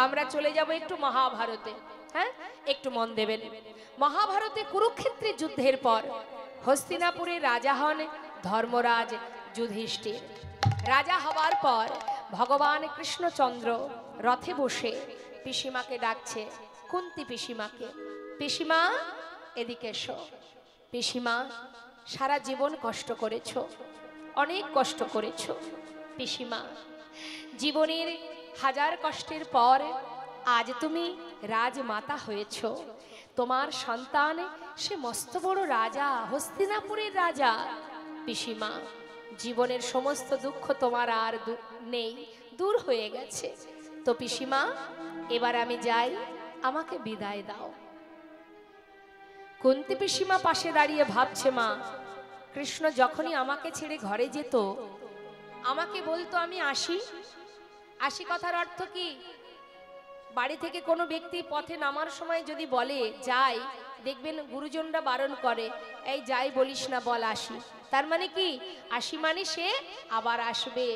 আমরা চলে যাব একটু মহাভারতে। হ্যাঁ, একটু মন দেবেন। মহাভারতে কুরুক্ষেত্রের যুদ্ধের পর হস্তিনাপুরের রাজা হন ধর্মরাজ যুধিষ্ঠির। রাজা হওয়ার পর ভগবান কৃষ্ণচন্দ্র রথে বসে পিসিমাকে ডাকছে, কুন্তি পিসিমাকে, পিসিমা এদিকে এসো। পিসিমা, সারা জীবন কষ্ট করেছো, অনেক কষ্ট করেছো পিসিমা। জীবনের হাজার কষ্টের পর আজ তুমি রাজমাতা হয়েছ। তোমার সন্তান সে মস্ত বড় রাজা, হস্তিনাপুরের রাজা। পিসিমা, জীবনের সমস্ত দুঃখ তোমার আর নেই, দূর হয়ে গেছে। তো পিসিমা, এবার আমি যাই, আমাকে বিদায় দাও। কুন্তি পিসিমা পাশে দাঁড়িয়ে ভাবছে, মা, কৃষ্ণ যখনই আমাকে ছেড়ে ঘরে যেত আমাকে বলতো আমি আসি। আসি কথার অর্থ কি? বাড়ি থেকে কোনো ব্যক্তি পথে নামার সময় যদি বলে যাই, দেখবেন গুরুজনরা বারণ করে, এই যাই বলিস না, বল আসি। তার মানে কি? আসি মানে সে আবার আসবে।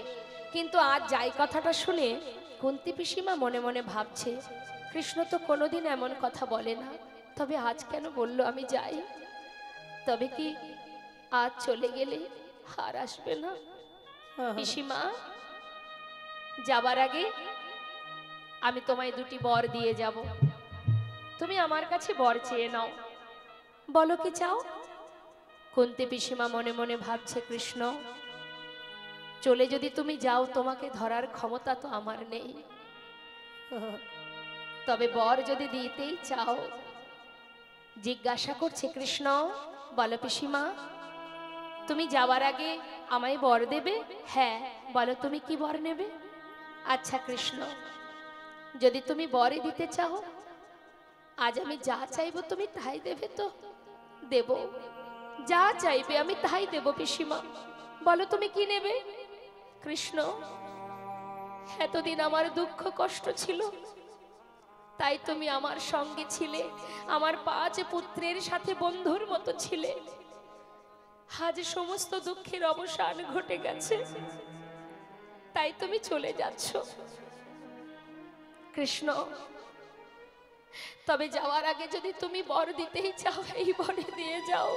কিন্তু আজ যাই কথাটা শুনে কুন্তি পিসিমা মনে মনে ভাবছে, কৃষ্ণ তো কোনোদিন এমন কথা বলে না, তবে আজ কেন বলল আমি যাই? তবে কি আজ চলে গেলে আর আসবে না? পিসিমা, যাবার আগে আমি তোমায় দুটি বর দিয়ে যাব, তুমি আমার কাছে বর চেয়ে নাও। বলো কি চাও? কুন্তি পিসিমা মনে মনে ভাবছে, কৃষ্ণ চলে যদি তুমি যাও, তোমাকে ধরার ক্ষমতা তো আমার নেই, তবে বর যদি দিতেই চাও। জিজ্ঞাসা করছে, কৃষ্ণ বলো পিসিমা, তুমি যাওয়ার আগে আমায় বর দেবে? হ্যাঁ, বলো তুমি কি বর নেবে? আচ্ছা কৃষ্ণ, যদি তুমি বরে দিতে চাও, আজ আমি যা চাইবো তুমি তাই দেবে তো? দেব, যা চাইবে আমি তাই দেব পিসিমা। বলো তুমি কি নেবে? কৃষ্ণ, এতদিন আমার দুঃখ কষ্ট ছিল, তাই তুমি আমার সঙ্গে ছিলে, আমার 5 পুত্রের সাথে বন্ধুর মতো ছিলে। আজ সমস্ত দুঃখের অবসান ঘটে গেছে, তাই তুমি চলে যাচ্ছ। কৃষ্ণ, তবে যাওয়ার আগে যদি তুমি বর দিতেই চাও, এই বরে দিয়ে যাও।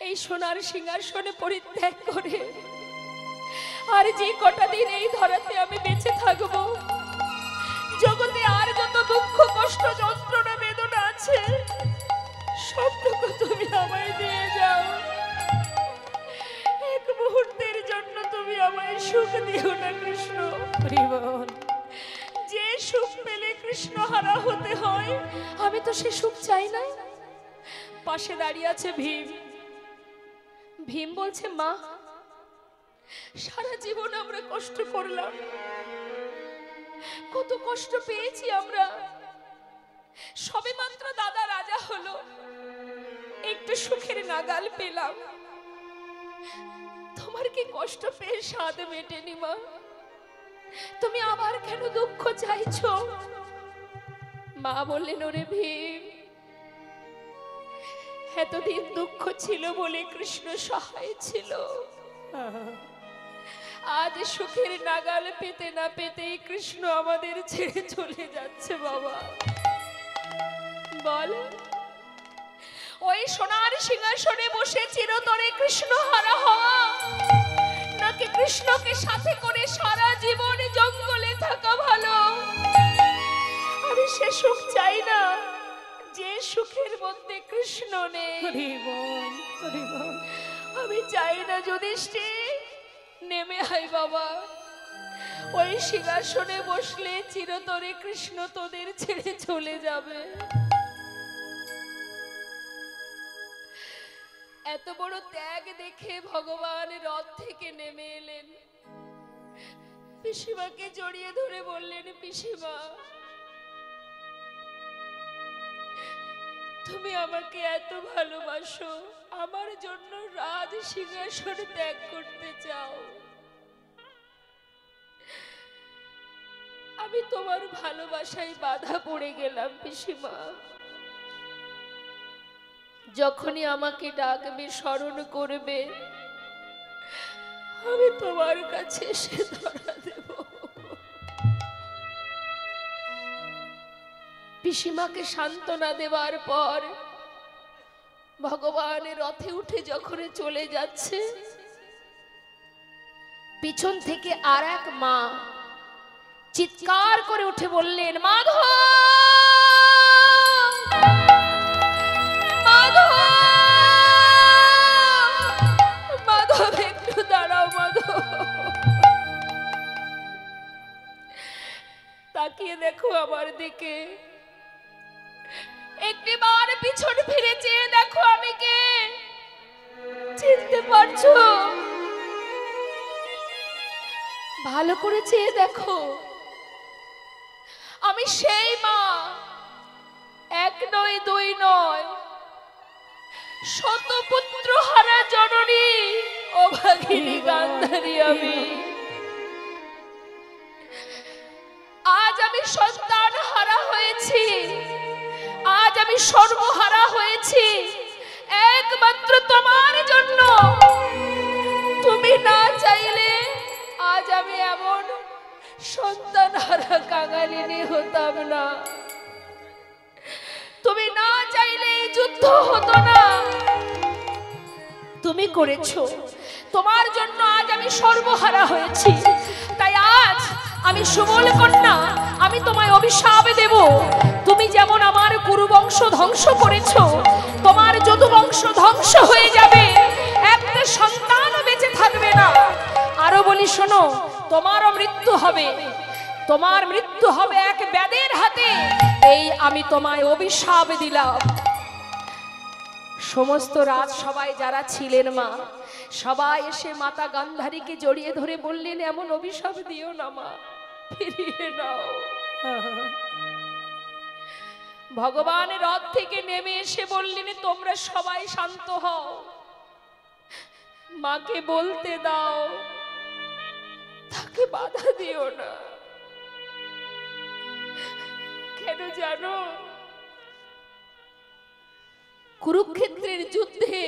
এই সোনার সিংহাসনে পরিত্যাগ করে আর যে কটা দিন এই ধরাতে আমি বেঁচে থাকবো, জগতে আর যত দুঃখ কষ্ট যন্ত্রণা বেদনা আছে সবটুকু তুমি আমায় দিয়ে যাও। এক মুহূর্তের জন্য তুমি আমায় সুখ দিও না কৃষ্ণ। যে সুখ পেলে কৃষ্ণ হারা হতে হয়, আমি তো সে সুখ চাই না। পাশে দাঁড়িয়ে আছে ভীম। ভীম বলছে, মা, সারা জীবন আমরা কষ্ট করলাম, কত কষ্ট পেয়েছি আমরা। সবে মাত্র দাদা রাজা হলো, একটু সুখের নাগাল পেলাম। তোমার কি কষ্ট পেয়ে স্বাদ মেটেনি মা? তুমি আবার কেন দুঃখ চাইছো? মা বললেন, ওরে ভীম, এতদিন দুঃখ ছিল বলে কৃষ্ণ সহায় ছিল। আজ সুখের নাগাল পেতে না পেতেই কৃষ্ণ আমাদের ছেড়ে চলে যাচ্ছে। বাবা বল, ওই সোনার সিংহাসনে বসে চিরতরে কৃষ্ণ হারা হওয়া, নাকি কৃষ্ণকে সাথে করে সারা জীবন জঙ্গলে থাকা ভালো? আমি সে সুখ চাই না যে সুখের মধ্যে কৃষ্ণ নেই। আমি চাই না যুধিষ্ঠির, নেমে আয় বাবা। ওই সিংহাসনে বসলে চিরতরে কৃষ্ণ তোদের ছেড়ে চলে যাবে। এত বড় ত্যাগ দেখে ভগবান রথ থেকে নেমে এলেন, পিসিমাকে জড়িয়ে ধরে বললেন, পিসিমা, তুমি আমাকে এত ভালোবাসো, আমার জন্য রাজ সিংহাসন ত্যাগ করতে চাও। আমি তোমার ভালোবাসায় বাধা পড়ে গেলাম পিসিমা। যখনই আমাকে ডাকবে, স্মরণ করবে, আমি তোমার কাছে এসে ধরা দেব। পিসিমাকে সান্ত্বনা দেওয়ার পর ভগবানের রথে উঠে যখন চলে যাচ্ছে, পিছন থেকে আর এক মা চিৎকার করে উঠে বললেন, মাধব, মাধব, মাধব, একটু দাঁড়াও মাধব। তাকিয়ে দেখো আমার দিকে, একটিবার পিছন ফিরে চেয়ে দেখো আমি কে, চিনতে পারছো? ভালো করে চেয়ে দেখো, আমি সেই মা, এক নয় দুই নয়, শতপুত্র হারা জননী অভাগিনী গান্ধারী আমি। আজ আমি সন্তান হারা হয়েছি, আজ আমি সর্বহারা হয়েছি একমাত্র তোমার জন্য। তুমি না চাইলে আজ আমি এমন সন্তান হারা কাঙালিনী হতাম না। তুমি না চাইলে এই যুদ্ধ হতো না, তুমি করেছো। তোমার জন্য আজ আমি সর্বহারা হয়েছি। তাই আজ আমি সুবল কন্যা, আমি তোমায় অভিশাপ দেব। তুমি যেমন আমার কুরুবংশ ধ্বংস করেছো, তোমার যদুবংশ ধ্বংস হয়ে যাবে, একটা সন্তান বেঁচে থাকবে না। আরো বলি শোনো, তোমারও মৃত্যু হবে, তোমার মৃত্যু হবে এক ব্যাধের হাতে। এই আমি তোমায় অভিশাপ দিলাম। সমস্ত রাত সবাই যারা ছিলেন মা, সবাই এসে মাতা গান্ধারীকে জড়িয়ে ধরে বললেন, এমন অভিশাপ দিও না মা, ফিরিয়ে নাও। ভগবানের রথ থেকে নেমে এসে বললেন, তোমরা সবাই শান্ত হও, মাকে বলতে দাও, তাকে বাধা দিও না। কেন জানো? কুরুক্ষেত্রের যুদ্ধে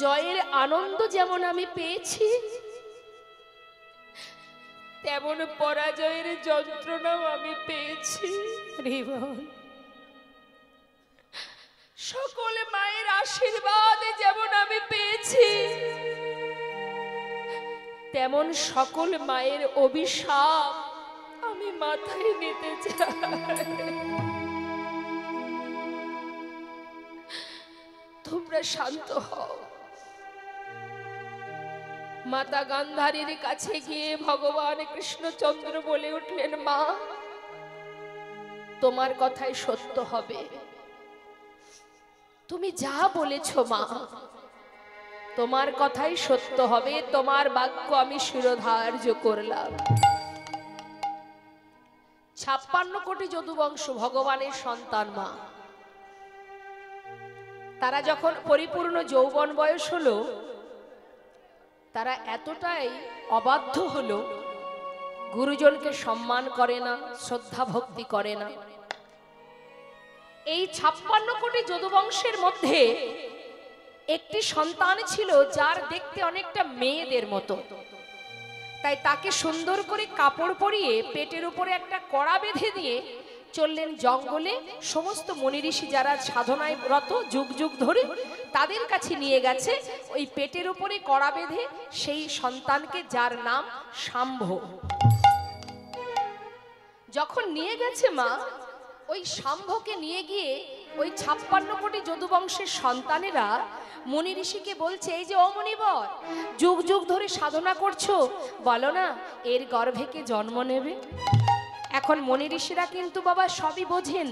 জয়ের আনন্দ যেমন আমি পেয়েছি, তেমন পরাজয়ের যন্ত্রণাও আমি পেয়েছি। সকল মায়ের আশীর্বাদ যেমন আমি পেয়েছি, তেমন সকল মায়ের অভিশাপ আমি মাথায় নিতে চাই। তোমরা শান্ত হও। মাতা গান্ধারীর কাছে গিয়ে ভগবান কৃষ্ণচন্দ্র বলে উঠলেন, মা, তোমার কথাই সত্য হবে। তুমি যা বলেছ মা, তোমার কথাই সত্য হবে। তোমার বাক্য আমি শিরোধার্য করলাম। 56 কোটি যদুবংশ ভগবানের সন্তান মা, তারা যখন পরিপূর্ণ যৌবন বয়স হলো, তারা এতটাই অবাধ্য হলো, গুরুজনকে সম্মান করে না, শ্রদ্ধা ভক্তি করে না। এই 56 কোটি যদুবংশের মধ্যে একটি সন্তান ছিল যার দেখতে অনেকটা মেয়েদের মতো। তাই তাকে সুন্দর করে কাপড় পরিয়ে পেটের উপরে একটা কড়া বেঁধে দিয়ে চললেন জঙ্গলে। সমস্ত মুনি ঋষি যারা সাধনায় রত যুগ যুগ ধরে, তাদের কাছে নিয়ে গেছে ওই পেটের উপরে কড়া বেঁধে সেই সন্তানকে, যার নাম শাম্ভ। যখন নিয়ে গেছে মা, ওই শাম্ভকে নিয়ে গিয়ে ওই 56 কোটি যদুবংশের সন্তানেরা মুনি ঋষিকে বলছে, এই যে ও মুনিবর, যুগ যুগ ধরে সাধনা করছো, বলো না এর গর্ভে কে জন্ম নেবে? এখন মুনি ঋষিরা কিন্তু বাবা সবই বোঝেন।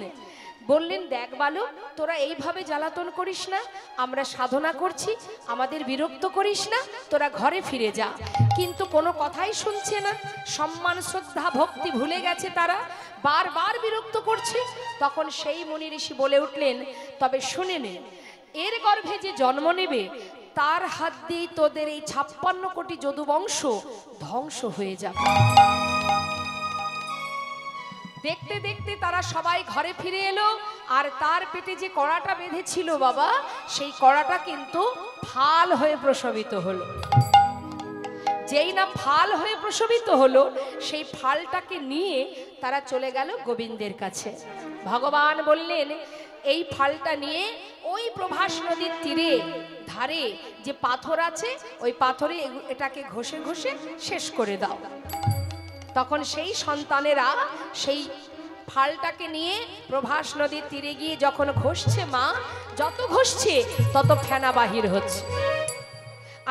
বললেন, দেখ বালক, তোরা এইভাবে জ্বালাতন করিস না, আমরা সাধনা করছি, আমাদের বিরক্ত করিস না, তোরা ঘরে ফিরে যা। কিন্তু কোনো কথাই শুনছে না, সম্মান শ্রদ্ধা ভক্তি ভুলে গেছে, তারা বারবার বিরক্ত করছে। তখন সেই মুনি ঋষি বলে উঠলেন, তবে শুনে নে, এর গর্ভে যে জন্ম নেবে তার হাত দিয়ে তোদের এই 56 কোটি যদুবংশ ধ্বংস হয়ে যাবে। দেখতে দেখতে তারা সবাই ঘরে ফিরে এলো। আর তার পেটে যে কড়াটা বেঁধেছিল বাবা, সেই কড়াটা কিন্তু ফাল হয়ে প্রসবিত হলো। যেই না ফাল হয়ে প্রসবিত হলো, সেই ফালটাকে নিয়ে তারা চলে গেল গোবিন্দের কাছে। ভগবান বললেন, এই ফালটা নিয়ে ওই প্রভাস নদীর তীরে ধারে যে পাথর আছে, ওই পাথরে এটাকে ঘষে ঘষে শেষ করে দাও। তখন সেই সন্তানেরা সেই ফালটাকে নিয়ে প্রভাস নদীর তীরে গিয়ে যখন ঘষছে, মা যত ঘষছে তত ফেনা বাহির হচ্ছে,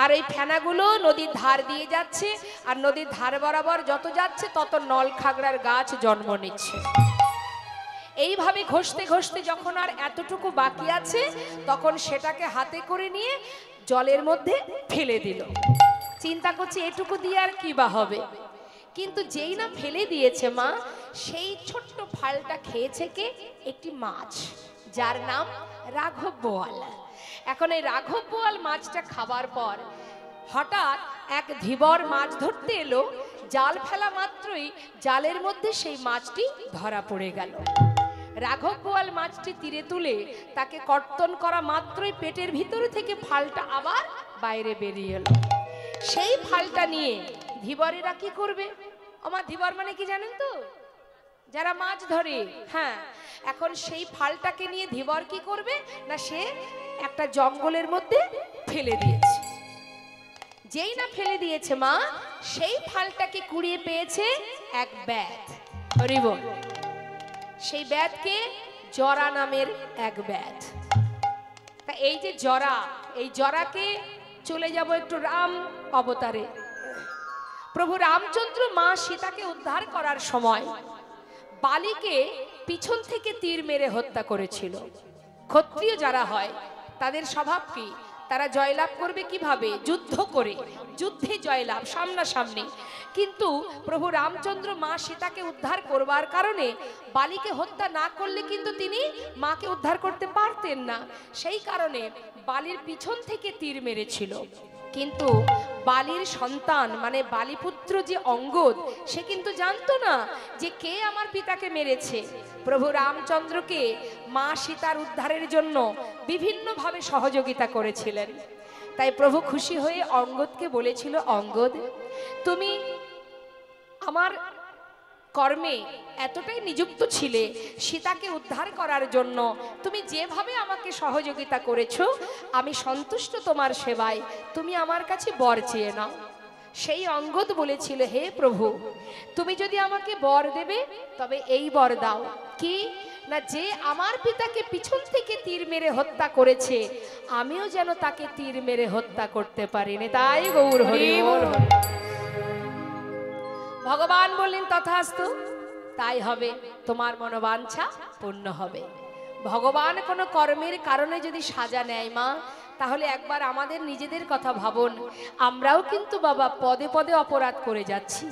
আর এই ফেনাগুলো নদীর ধার দিয়ে যাচ্ছে, আর নদীর ধার বরাবর যত যাচ্ছে তত নল খাগড়ার গাছ জন্ম নিচ্ছে। এইভাবে ঘষতে ঘষতে যখন আর এতটুকু বাকি আছে, তখন সেটাকে হাতে করে নিয়ে জলের মধ্যে ফেলে দিল। চিন্তা করছে এটুকু দিয়ে আর কি বা হবে, কিন্তু যেই না ফেলে দিয়েছে মা, সেই ছোট্ট ফালটা খেয়েছে কে? একটি মাছ, যার নাম রাঘব বোয়াল। এখন এই রাঘব বোয়াল মাছটা খাবার পর হঠাৎ এক ধীবর মাছ ধরতে এলো, জাল ফেলা মাত্রই জালের মধ্যে সেই মাছটি ধরা পড়ে গেল। রাঘব বোয়াল মাছটি তীরে তুলে তাকে কর্তন করা মাত্রই পেটের ভিতরে থেকে ফালটা আবার বাইরে বেরিয়ে এলো। সেই ফালটা নিয়ে ধীবরেরা কি করবে? আমার ধীবর মানে কি জানেন তো? যারা মাছ ধরে। হ্যাঁ, এখন সেই ফালটাকে নিয়ে ধীবর কি করবে না, সে একটা জঙ্গলের মধ্যে ফেলে দিয়েছে। যেই না ফেলে দিয়েছে মা, সেই ফালটাকে কুড়িয়ে পেয়েছে এক ব্যাধ। হরিব, সেই ব্যাধকে জরা নামের এক ব্যাধ। তা এই যে জরা, এই জরাকে চলে যাব একটু রাম অবতারে। প্রভু রামচন্দ্র মা সীতাকে উদ্ধার করার সময় বালিকে পিছন থেকে তীর মেরে হত্যা করেছিল। ক্ষত্রিয় যারা হয় তাদের স্বভাব কি? তারা জয়লাভ করবে কিভাবে? যুদ্ধ করে, যুদ্ধে জয়লাভ, সামনাসামনি। কিন্তু প্রভু রামচন্দ্র মা সীতাকে উদ্ধার করবার কারণে বালিকে হত্যা না করলে কিন্তু তিনি মাকে উদ্ধার করতে পারতেন না। সেই কারণে বালির পিছন থেকে তীর মেরেছিল। কিন্তু বালির সন্তান মানে বালিপুত্র যে অঙ্গদ, সে কিন্তু জানতো না যে কে আমার পিতাকে মেরেছে। প্রভু রামচন্দ্রকে মা সীতার উদ্ধারের জন্য বিভিন্নভাবে সহযোগিতা করেছিলেন। তাই প্রভু খুশি হয়ে অঙ্গদকে বলেছিল, অঙ্গদ, তুমি আমার কর্মে এতটাই নিযুক্ত ছিলে সীতাকে উদ্ধার করার জন্য, তুমি যেভাবে আমাকে সহযোগিতা করেছো আমি সন্তুষ্ট তোমার সেবায়, তুমি আমার কাছে বর চেয়ে নাও। সেই অঙ্গদ বলেছিল, হে প্রভু, তুমি যদি আমাকে বর দেবে তবে এই বর দাও, কি না, যে আমার পিতাকে পিছন থেকে তীর মেরে হত্যা করেছে আমিও যেন তাকে তীর মেরে হত্যা করতে পারিনি। তাই গৌর হরি বল। ভগবান বললেন, তথাস্তু, তাই হবে, তোমার মনোবাঞ্ছা পূর্ণ হবে। ভগবান কোনো কর্মের কারণে যদি সাজা নেয় মা, তাহলে একবার আমাদের নিজেদের কথা ভাবুন। আমরাও কিন্তু বাবা পদে পদে অপরাধ করে যাচ্ছি,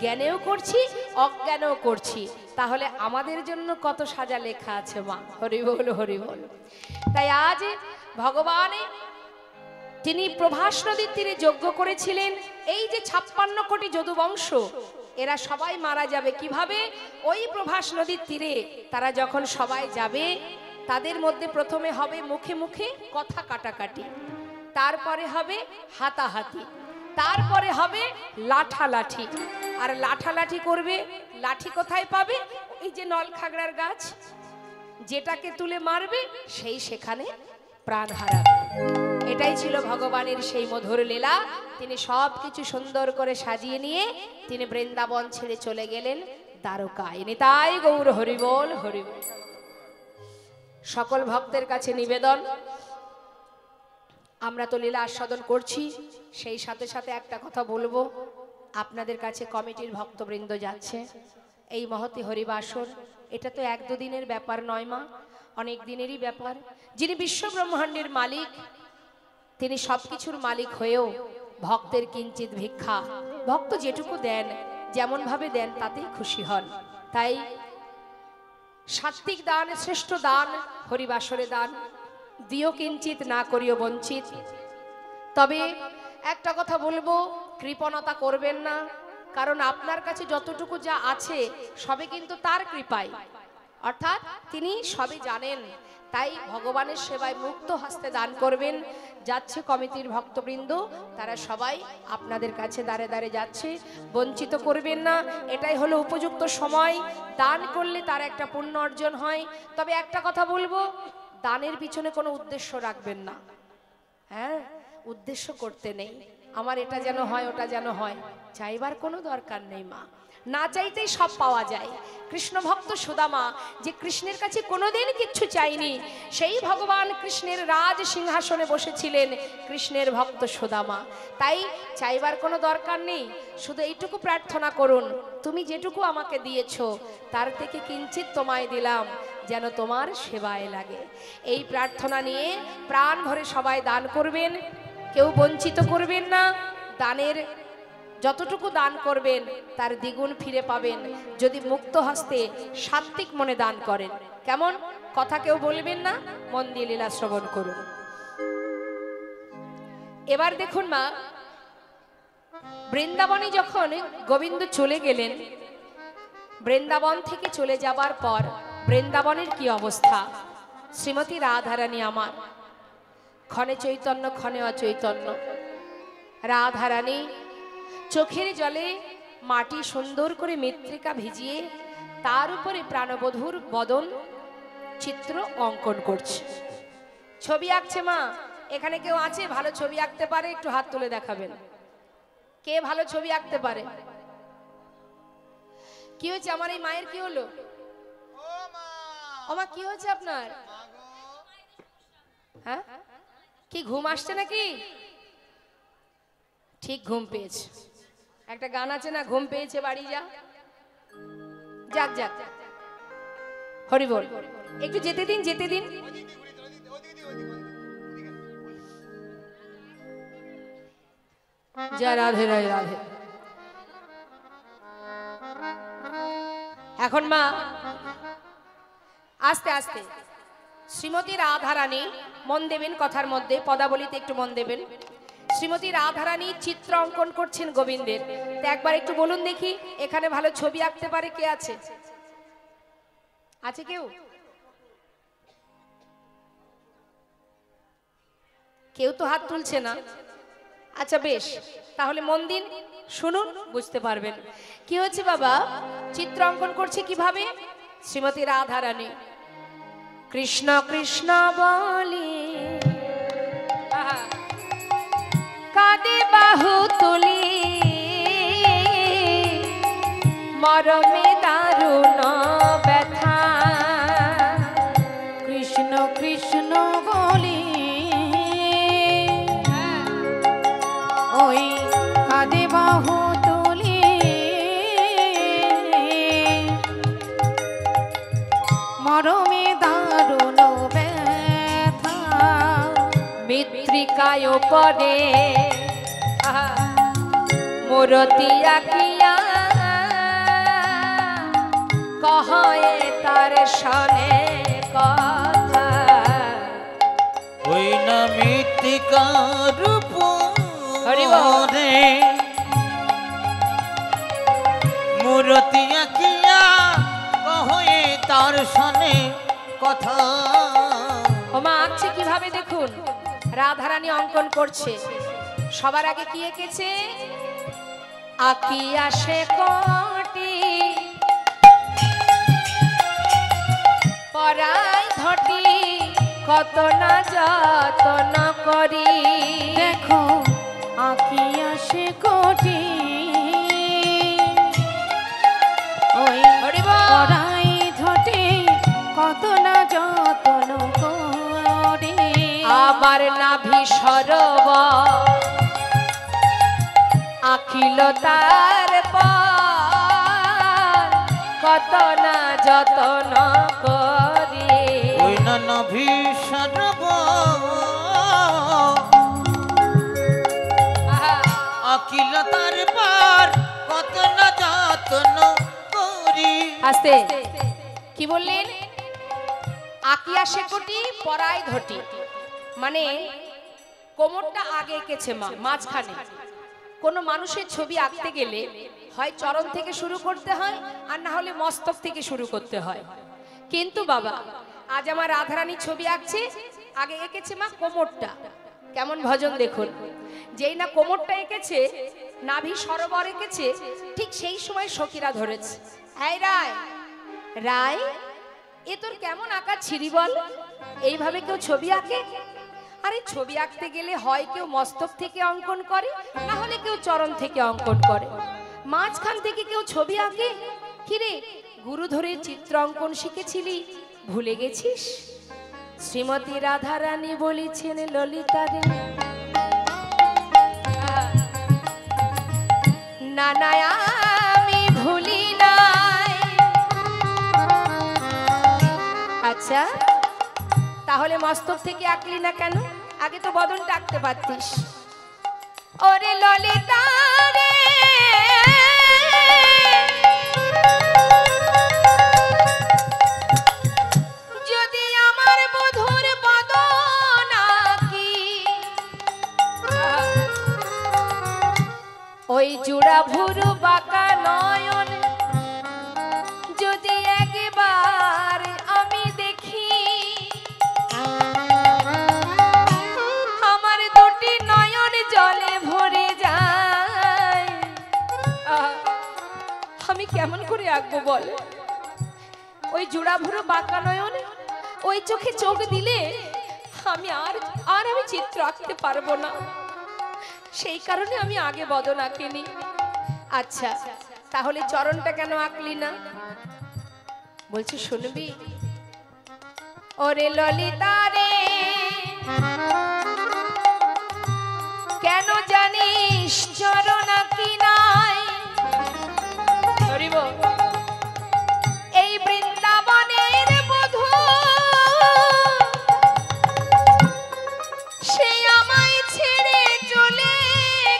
জ্ঞানেও করছি অজ্ঞানেও করছি, তাহলে আমাদের জন্য কত সাজা লেখা আছে মা। হরি বল, হরি বল। তাই আজ ভগবান তিনি প্রভাস নদীর তীরে যজ্ঞ করেছিলেন। এই যে 56 কোটি যদুবংশ, এরা সবাই মারা যাবে কিভাবে? ওই প্রভাস নদীর তীরে তারা যখন সবাই যাবে, তাদের মধ্যে প্রথমে হবে মুখে মুখে কথা কাটাকাটি, তারপরে হবে হাতাহাতি, তারপরে হবে লাঠালাঠি। আর লাঠালাঠি করবে, লাঠি কোথায় পাবে? ওই যে নল খাগড়ার গাছ, যেটাকে তুলে মারবে সেই সেখানে প্রাণ হারাবে। এটাই ছিল ভগবানের সেই মধুর লীলা। তিনি সব কিছু সুন্দর করে সাজিয়ে নিয়ে তিনি বৃন্দাবন ছেড়ে চলে গেলেন দ্বারকায়। নিতাই গৌর হরি বল, হরি বল। সকল ভক্তের কাছে নিবেদন, আমরা তো লীলা আস্বাদন করছি, সেই সাথে সাথে একটা কথা বলবো, আপনাদের কাছে কমিটির ভক্তবৃন্দ যাচ্ছে। এই মহতি হরিবাসর, এটা তো 1-2 দিনের ব্যাপার নয় মা, অনেক দিনেরই ব্যাপার। যিনি বিশ্ব ব্রহ্মাণ্ডের মালিক, তিনি সবকিছুর মালিক হয়েও ভক্তের কিঞ্চিত ভিক্ষা, ভক্ত যেটুকু দেন, যেমন ভাবে দেন তাতেই খুশি হন। তাই সাত্বিক দান শ্রেষ্ঠ দান, হরিবাসরে দান দিও কিঞ্চিত, না করিও বঞ্চিত। তবে একটা কথা বলবো, কৃপণতা করবেন না, কারণ আপনার কাছে যতটুকু যা আছে সবে কিন্তু তার কৃপায়। অর্থাৎ তিনি সবই জানেন, তাই ভগবানের সেবায় মুক্ত হস্তে দান করবেন। যাচ্ছে কমিটির ভক্তবৃন্দ, তারা সবাই আপনাদের কাছে দাঁড়ে দাঁড়ে যাচ্ছে, বঞ্চিত করবেন না। এটাই হলো উপযুক্ত সময়, দান করলে তার একটা পুণ্য অর্জন হয়। তবে একটা কথা বলবো, দানের পিছনে কোনো উদ্দেশ্য রাখবেন না। হ্যাঁ, উদ্দেশ্য করতে নেই, আমার এটা যেন হয় ওটা যেন হয়, চাইবার কোনো দরকার নেই মা, না চাইতেই সব পাওয়া যায়। কৃষ্ণ ভক্ত সুদামা যে কৃষ্ণের কাছে কোনোদিন কিচ্ছু চাইনি, সেই ভগবান কৃষ্ণের রাজ সিংহাসনে বসেছিলেন কৃষ্ণের ভক্ত সুদামা। তাই চাইবার কোনো দরকার নেই, শুধু এইটুকু প্রার্থনা করুন, তুমি যেটুকু আমাকে দিয়েছো তার থেকে কিঞ্চিত তোমায় দিলাম, যেন তোমার সেবায় লাগে। এই প্রার্থনা নিয়ে প্রাণ ভরে সবাই দান করবেন, কেউ বঞ্চিত করবেন না। দানের যতটুকু দান করবেন তার দ্বিগুণ ফিরে পাবেন যদি মুক্ত হস্তে সাত্বিক মনে দান করেন। কেমন কথা কেউ বলবেন না, মন দিয়ে লীলা শ্রবণ করুন। এবার দেখুন মা, বৃন্দাবনে যখন গোবিন্দ চলে গেলেন, বৃন্দাবন থেকে চলে যাবার পর বৃন্দাবনের কি অবস্থা, শ্রীমতী রাধারানী আমার ক্ষণে চৈতন্য ক্ষণে অচৈতন্য। রাধারানী চোখের জলে মাটি সুন্দর করে মৃত্তিকা ভিজিয়ে তার উপরে প্রাণবধূর বদন চিত্র অঙ্কন করছে, ছবি আঁকছে। মা, এখানে কেউ আছে ভালো ছবি আঁকতে পারে? একটু হাত তুলে দেখাবেন, কে ভালো ছবি আঁকতে পারে? কি হয়েছে আমার এই মায়ের? কি হলো ও মা, কি হয়েছে আপনার? হ্যাঁ, কি ঘুম আসছে নাকি? ঠিক ঘুম পেয়েছে। একটা গান আছে না, ঘুম পেয়েছে বাড়ি যা। যাক যাক, হরি বল, একটু যেতে দিন, যেতে দিন। যা রাধে রাধে রাধে। এখন মা আস্তে আস্তে শ্রীমতী রাধারানী, মন দেবেন কথার মধ্যে, পদাবলিতে একটু মন দেবেন। শ্রীমতী রাধারানী চিত্র অঙ্কন করছেন গোবিন্দের। তো একবার একটু বলুন দেখি, এখানে ভালো ছবি আঁকতে পারে কে আছে? আছে কেউ? কেউ তো হাত তুলছে না। আচ্ছা বেশ, তাহলে মন দিন, শুনুন, বুঝতে পারবেন। কি হচ্ছে বাবা? চিত্র অঙ্কন করছে কিভাবে? শ্রীমতী রাধারানী কৃষ্ণ কৃষ্ণ বলি কাঁদে বাহু তুলি, মরমে দারুণ ব্যথা। কৃষ্ণ কৃষ্ণ বলি ওই কাঁদে বাহু তুলি, মরমে দারুণ ব্যথা। মৃত্তিকায় পরে মূরতি আঁকিয়া, কহে তার সনে কথা। ওই না মৃত্তিকার উপরে মূরতি আঁকিয়া, কহে তার সনে কথা। ওমা আঁকছে কিভাবে দেখুন, রাধারানী অঙ্কন করছে। সবার আগে কি এঁকেছে? আঁকিয়া সে কোটি পরাই ঘটি, কত না যতন করি। দেখো আঁকিয়া সে কোটি ওই পরাই ধটে, কত না যতন করে। আমার নাভি সরোবর আঁকিল তার পর, কত না যতন করি। ওই না নাভি সরোবর আঁকিল তার পর, কত না যত্ন করি। আস্তে, কি বললেন? আঁকিয়া সে কোটি পরাই ঘটি, মানে কোমরটা আগে এঁকেছে মা, মাঝখানে। কোনো মানুষের ছবি আঁকতে গেলে হয় চরণ থেকে শুরু করতে হয়, আর না হলে মস্তক থেকে শুরু করতে হয়। কিন্তু বাবা আজ আমার রাধারানী ছবি আঁকছে, আগে এঁকেছে মা কোমরটা। কেমন ভজন দেখুন, যেই না কোমরটা এঁকেছে, নাভি সরোবর এঁকেছে, ঠিক সেই সময় সখীরা ধরেছে, এই রায় রায়, এ তোর কেমন আঁকা ছিরি বল, এইভাবে কেউ ছবি আঁকে? আরে ছবি আঁকতে গেলে হয় কেউ মস্তক থেকে অঙ্কন করে, না হলে কেউ চরণ থেকে অঙ্কন করে, মাঝখান থেকে কেউ ছবি আঁকে? কিরে, গুরু ধরে চিত্র অঙ্কন শিখেছিলি, ভুলে গেছিস? শ্রীমতী রাধারানী বলেছেন ললিতারে, না না আমি ভুলি নাই। আচ্ছা তাহলে মস্তক থেকে আঁকলি না কেন? আগে তো বদনটা আঁকতে পারতিস। ওরে ললিতা রে, যদি আমার বধুর বদন আঁকি, ওই জোড়া ভুরু বাঁকা নয়ন যদি একবার আমি দেখি, আমার দুটি নয়ন জলে ভরে যায়। আমি কেমন করে আঁকবো বল? ওই জোড়া ভুরু বাঁকা নয়ন, ওই চোখে চোখ দিলে আমি আর আমি চিত্র আঁকতে পারবো না। সেই কারণে আমি আগে বদন আঁকিনি। আচ্ছা তাহলে চরণটা কেন আঁকলি না? বলছি শুনবি? ওরে ললিতা রে, কেন জানিস চরণ আঁকি নাই? এই বৃন্দাবনের বধূ সে আমায় ছেড়ে চলে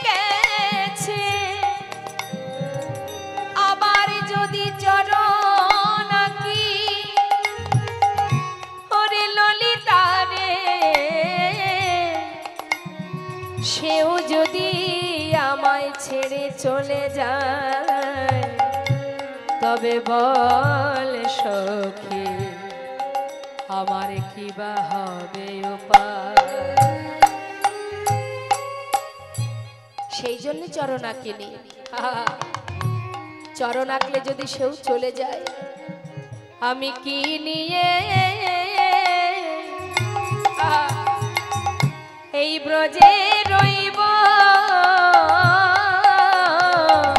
গেছে, আবার যদি চরণ আঁকি, ওরে ললিতা রে, সেও যদি আমায় ছেড়ে চলে যায়, তবে বল সখী আমার কি বা হবে উপায়? সেই জন্য চরণ আঁকিনি। চরণ আঁকলে যদি সেও চলে যায়, আমি কি নিয়ে এই ব্রজে রইব?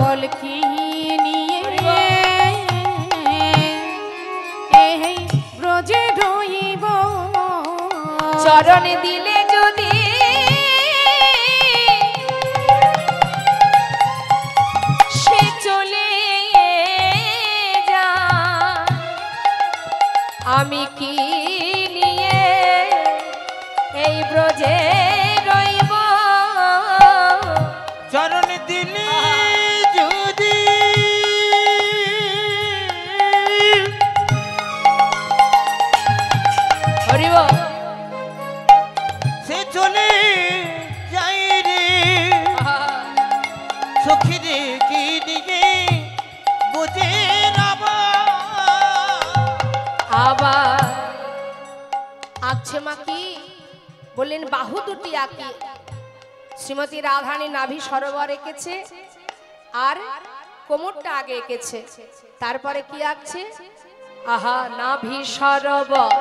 বল কি নিয়ে এই ব্রজে রইব? চরণ দিলে যদি সে চলে যায়, আমি কি নিয়ে এই ব্রজে রইব? চরণ দিলে যদি হরিব সে চলে যাই রে, সখী রে কি দিকে বুঝে আবার আঁকছে মা কি বললেন? বাহু দুটি আঁকি। শ্রীমতী রাধারানী নাভি সরোবর এঁকেছে, আর কোমরটা আগে এঁকেছে, তারপরে কি আঁকছে? আহা নাভি সরোবর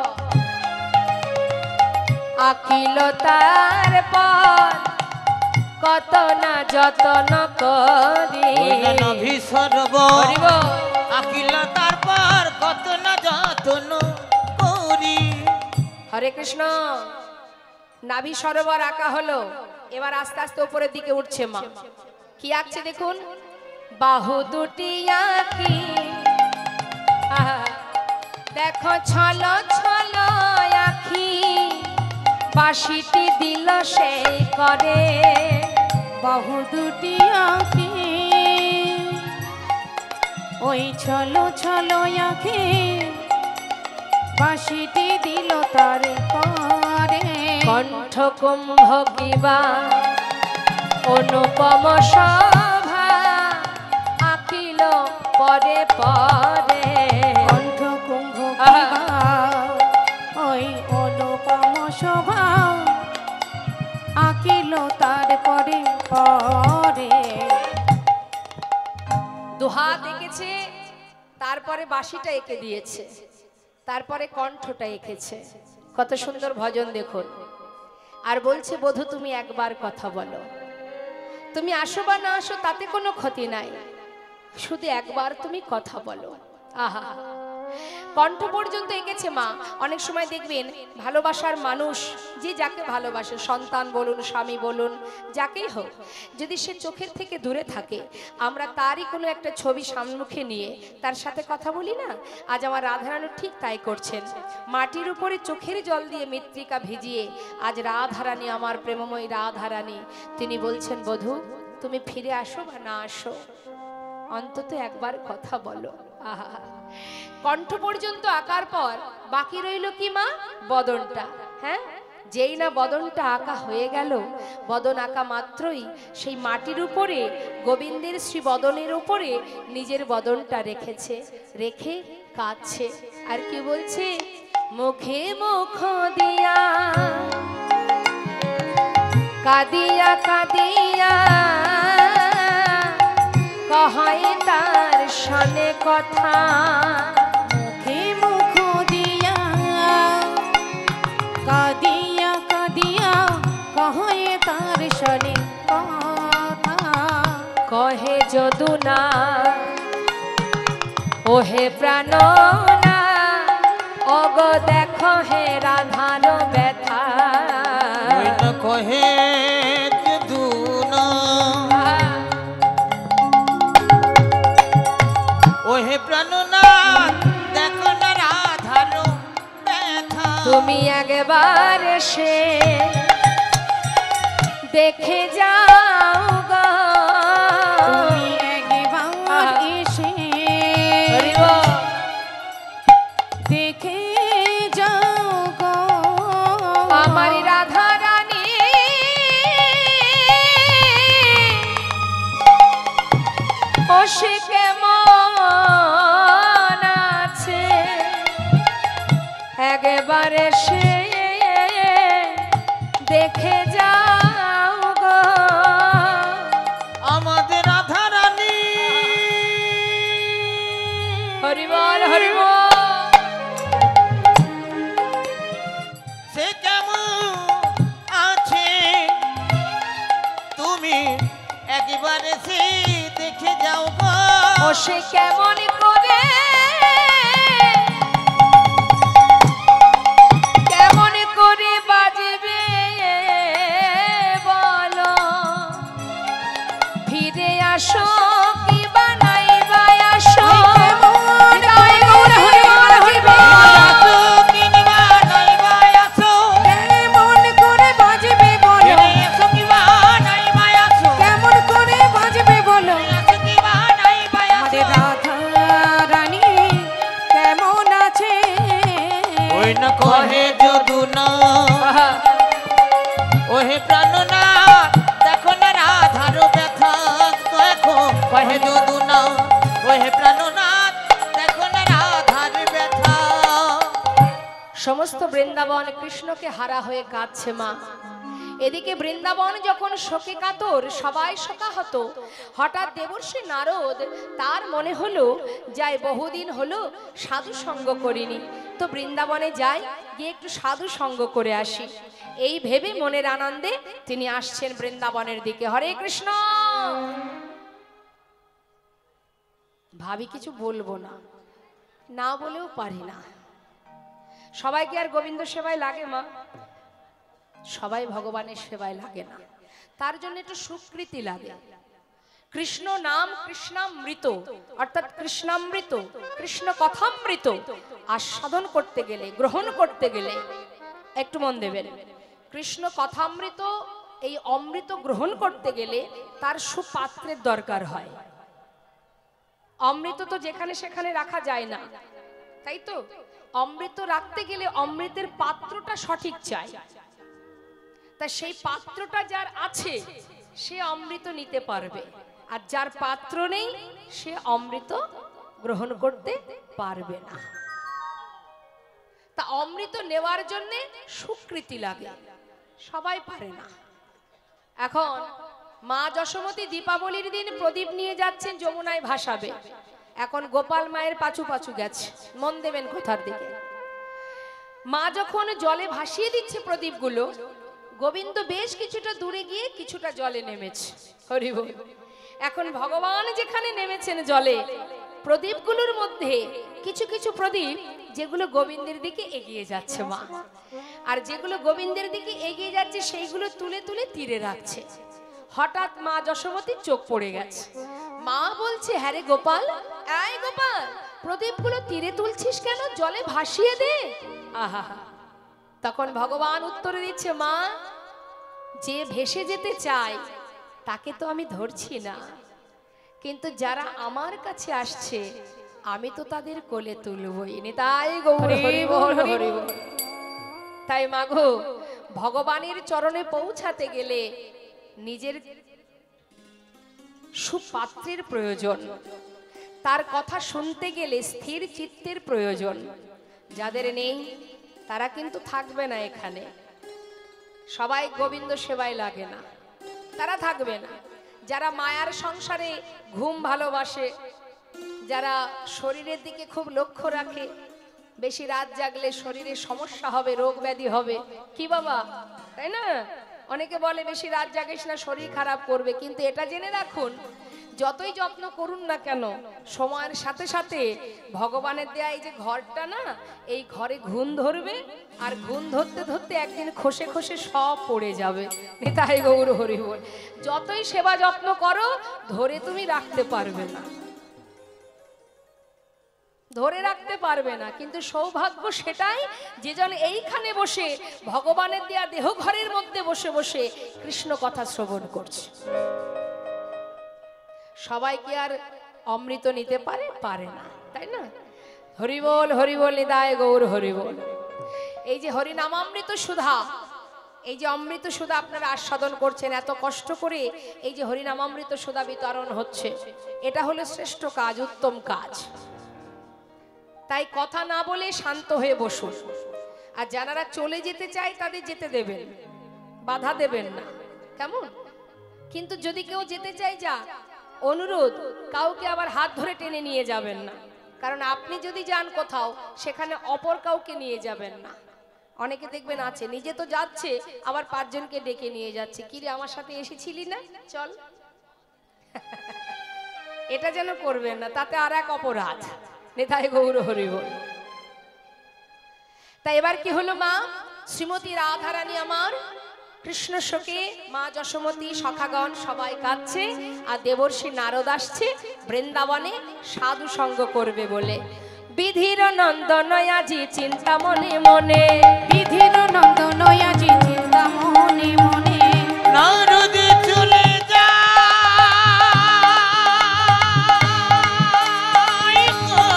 আঁকিল, তারপর কত না যতন করি। নাভি সরোবর আঁকিল, তারপর কত না যতন করি। হরে কৃষ্ণ। নাভি সরোবর আঁকা হলো, এবার আস্তে আস্তে উপরের দিকে উঠছে মা। কি আঁকছে দেখুন? বাহু দুটি আঁকি, দেখো ছলো ছলো আঁখি, বাঁশিটি দিল সেই করে। বাহু দুটি আঁকি, ওই ছলো ছলো আঁখি, বাঁশিটি দিল তার করে। কণ্ঠ কুম্ভ কিবা অনুপম শোভা আঁকিল পরে পরে। কণ্ঠ কুম্ভ কিবা বলছে তারপরে বাঁশিটা এঁকে দিয়েছে, তারপরে কণ্ঠটা এঁকেছে। কত সুন্দর ভজন দেখুন। আর বলছে বধূ তুমি একবার কথা বলো, তুমি আসো বা না আসো তাতে কোনো ক্ষতি নাই, শুধু একবার তুমি কথা বলো। আহা, কণ্ঠ পর্যন্ত এঁকেছে মা। অনেক সময় দেখবেন ভালোবাসার মানুষ যে যাকে ভালোবাসে, সন্তান বলুন, স্বামী বলুন, যাকেই হোক, যদি সে চোখের থেকে দূরে থাকে, আমরা তারই কোনো একটা ছবি সম্মুখে নিয়ে তার সাথে কথা বলি না। আজ আমার রাধারানী ঠিক তাই করছেন। মাটির উপরে চোখের জল দিয়ে মৃত্তিকা ভিজিয়ে আজ রাধারানী, আমার প্রেমময়ী রাধারানী, তিনি বলছেন বধূ তুমি ফিরে আসো বা না আসো, অন্তত একবার কথা বলো। আহা, কণ্ঠ পর্যন্ত আঁকার পর বাকি রইল কি মা? বদনটা। হ্যাঁ, যেই না বদনটা আঁকা হয়ে গেল, বদন আঁকা মাত্রই সেই মাটির উপরে গোবিন্দের শ্রী বদনের উপরে নিজের বদনটা রেখেছে, রেখে কাঁদছে। আর কি বলছে? মুখে মুখ দিয়া কাঁদিয়া কাঁদিয়া কহে তার সনে কথা। মুখে মুখ দিয়া কাঁদিয়া কাঁদিয়া কহে তার সনে কথা। কহে যদুনা ওহে প্রাণনা, অগ দেখো হে রাধার ব্যথা। কহে যদুনা ওহে প্রাণনাথ দেখো না রাধার ব্যথা। তুমি একবার এসে দেখে যাও গো, তুমি একবার এসে দেখে যাও গো আমার রাধা রানী ও সে কেমন আছে, একবারে সে দেখে যাও গো আমাদের রাধা রানী। হরি বল হরি বল। সে কেমন আছে তুমি একবার এসে দেখে যাও গো। ও সে কেমন করে, কেমন করে বাজবে বলো, ফিরে আসো কি বানাই আসো। আসো কিংবা নাইবা আসো, কেমন করে বাজবে বলো, আসো কিংবা নাইবা আসো, কেমন করে বাজবে বলো। আসো কিংবা নাইবা আসো। আমাদের রাধা রানী কেমন আছে, ওই না কহে যদুনা ওহে প্রাণনা দেখো না রাধার ব্যথা। দেখো কহে যদুনা ওহে প্রাণনা দেখো না রাধার ব্যথা। সমস্ত বৃন্দাবন কৃষ্ণকে হারা হয়ে কাঁদছে মা। এদিকে বৃন্দাবন যখন শোকে কাতর, সবাই শোকাহত। হঠাৎ দেবর্ষি নারদ, তার মনে হলো যাই বহুদিন হলো সাধু সঙ্গ করিনি, তো বৃন্দাবনে যাই, গিয়ে একটু সাধু সঙ্গ করে আসি। এই ভেবে মনের আনন্দে তিনি আসছেন বৃন্দাবনের দিকে। হরে কৃষ্ণ। ভাবি কিছু বলবো না, না বলেও পারি না। সবাইকে আর গোবিন্দ সেবায় লাগে মা? সবাই ভগবানের সেবায় লাগে না, তার জন্য একটু সুকৃতি লাগে। কৃষ্ণ নাম কৃষ্ণামৃত, অর্থাৎ কৃষ্ণামৃত, কৃষ্ণ কথামৃত আস্বাদন করতে গেলে, গ্রহণ করতে গেলে একটু মন দেবেন, কৃষ্ণ কথামৃত এই অমৃত গ্রহণ করতে গেলে তার সুপাত্রের দরকার হয়। অমৃত তো যেখানে সেখানে রাখা যায় না, তাই তো? অমৃত রাখতে গেলে অমৃতের পাত্রটা সঠিক চাই। তা সেই পাত্রটা যার আছে সে অমৃত নিতে পারবে, আর যার পাত্র নেই সে অমৃত গ্রহণ করতে পারবে না। তা অমৃত নেওয়ার জন্য সুকৃতি লাগে, সবাই পারে না। এখন মা যশোমতী দীপাবলির দিন প্রদীপ নিয়ে যাচ্ছেন যমুনায় ভাসাবে। এখন গোপাল মায়ের পাছু পাছু গেছে, মন দেবেন কোথার দিকে। মা যখন জলে ভাসিয়ে দিচ্ছে প্রদীপগুলো, গোবিন্দ বেশ কিছুটা দূরে গিয়ে কিছুটা জলে নেমেছে। হরি বল। এখন ভগবান যেখানে নেমেছেন জলে, প্রদীপগুলোর মধ্যে কিছু কিছু প্রদীপ যেগুলো গোবিন্দের দিকে এগিয়ে যাচ্ছে মা, আর যেগুলো গোবিন্দের দিকে এগিয়ে যাচ্ছে সেইগুলো তুলে তুলে তীরে রাখছে। হঠাৎ মা যশোমতীর চোখ পড়ে গেছে। মা বলছে, হ্যাঁ রে গোপাল, এই গোপাল, প্রদীপগুলো তীরে তুলছিস কেন? জলে ভাসিয়ে দে। আহা, তখন ভগবান উত্তরে দিচ্ছে, মা, যে ভেসে যেতে চায় তাকে তো আমি ধরছি না, কিন্তু যারা আমার কাছে আসছে আমি তো তাদের কোলে তুলবই। তাই গৌর হরি বল, হরি বল। তাই মাগো, ভগবানের চরণে পৌঁছাতে গেলে নিজের সুপাত্রের প্রয়োজন, তার কথা শুনতে গেলে স্থির চিত্তের প্রয়োজন। যাদের নেই তারা কিন্তু থাকবে না এখানে। সবাই গোবিন্দ সেবায় লাগে না, তারা থাকবে না। যারা মায়ার সংসারে ঘুম ভালোবাসে, যারা শরীরের দিকে খুব লক্ষ্য রাখে, বেশি রাত জাগলে শরীরে সমস্যা হবে, রোগ ব্যাধি হবে, কি বাবা, তাই না? অনেকে বলে বেশি রাত জাগিস না, শরীর খারাপ করবে। কিন্তু এটা জেনে রাখুন, যতই যত্ন করুন না কেন, সময়ের সাথে সাথে ভগবানের দেয়া এই যে ঘরটা না, এই ঘরে ঘুণ ধরবে, আর ঘুণ ধরতে ধরতে একদিন খসে খসে সব পড়ে যাবে। নিতাই গৌর হরি বল। যতই সেবা যত্ন করো, ধরে তুমি রাখতে পারবে না, ধরে রাখতে পারবে না। কিন্তু সৌভাগ্য সেটাই যে জন এইখানে বসে ভগবানের দেয়া দেহ ঘরের মধ্যে বসে বসে কৃষ্ণ কথা শ্রবণ করছে। সবাই কি আর অমৃত নিতে পারে? পারে না, তাই না? হরি বল, হরি বল, নিতাই গৌর হরি বল। এই যে হরি নামামৃত সুধা, এই যে অমৃত সুধা আপনারা আস্বাদন করছেন, এত কষ্ট করে এই যে হরি নামামৃত সুধা বিতরণ হচ্ছে, এটা হলো শ্রেষ্ঠ কাজ, উত্তম কাজ। তাই কথা না বলে শান্ত হয়ে বসুন। আর যারা চলে যেতে চায় তাদের যেতে দেবেন, বাধা দেবেন না, কেমন? কিন্তু যদি কেউ যেতে চায়, যা, অনুরোধ, কাউকে আবার হাত ধরে টেনে নিয়ে যাবেন না। কারণ আপনি যদি যান কোথাও, সেখানে অপর কাউকে নিয়ে যাবেন না। অনেকে দেখবেন আছে, নিজে তো যাচ্ছে, আবার 5 জনকে ডেকে নিয়ে যাচ্ছে, কিরে আমার সাথে এসেছিলি না, চল। এটা যেন করবেন না, তাতে আর এক অপরাধ। নিতাই গৌর হরি বল। তাই এবার কি হলো, মা শ্রীমতী রাধারানী আমার কৃষ্ণ শোকে, মা যশোমতী, সখাগণ সবাই কাঁদছে, আর দেবর্ষি নারদ আসছে বৃন্দাবনে সাধু সঙ্গ করবে বলে। বিধির নন্দন আজি চিন্তা মনে মনে, বিধির নন্দন আজি চিন্তা মনে মনে, নারদ চলে যায় গো,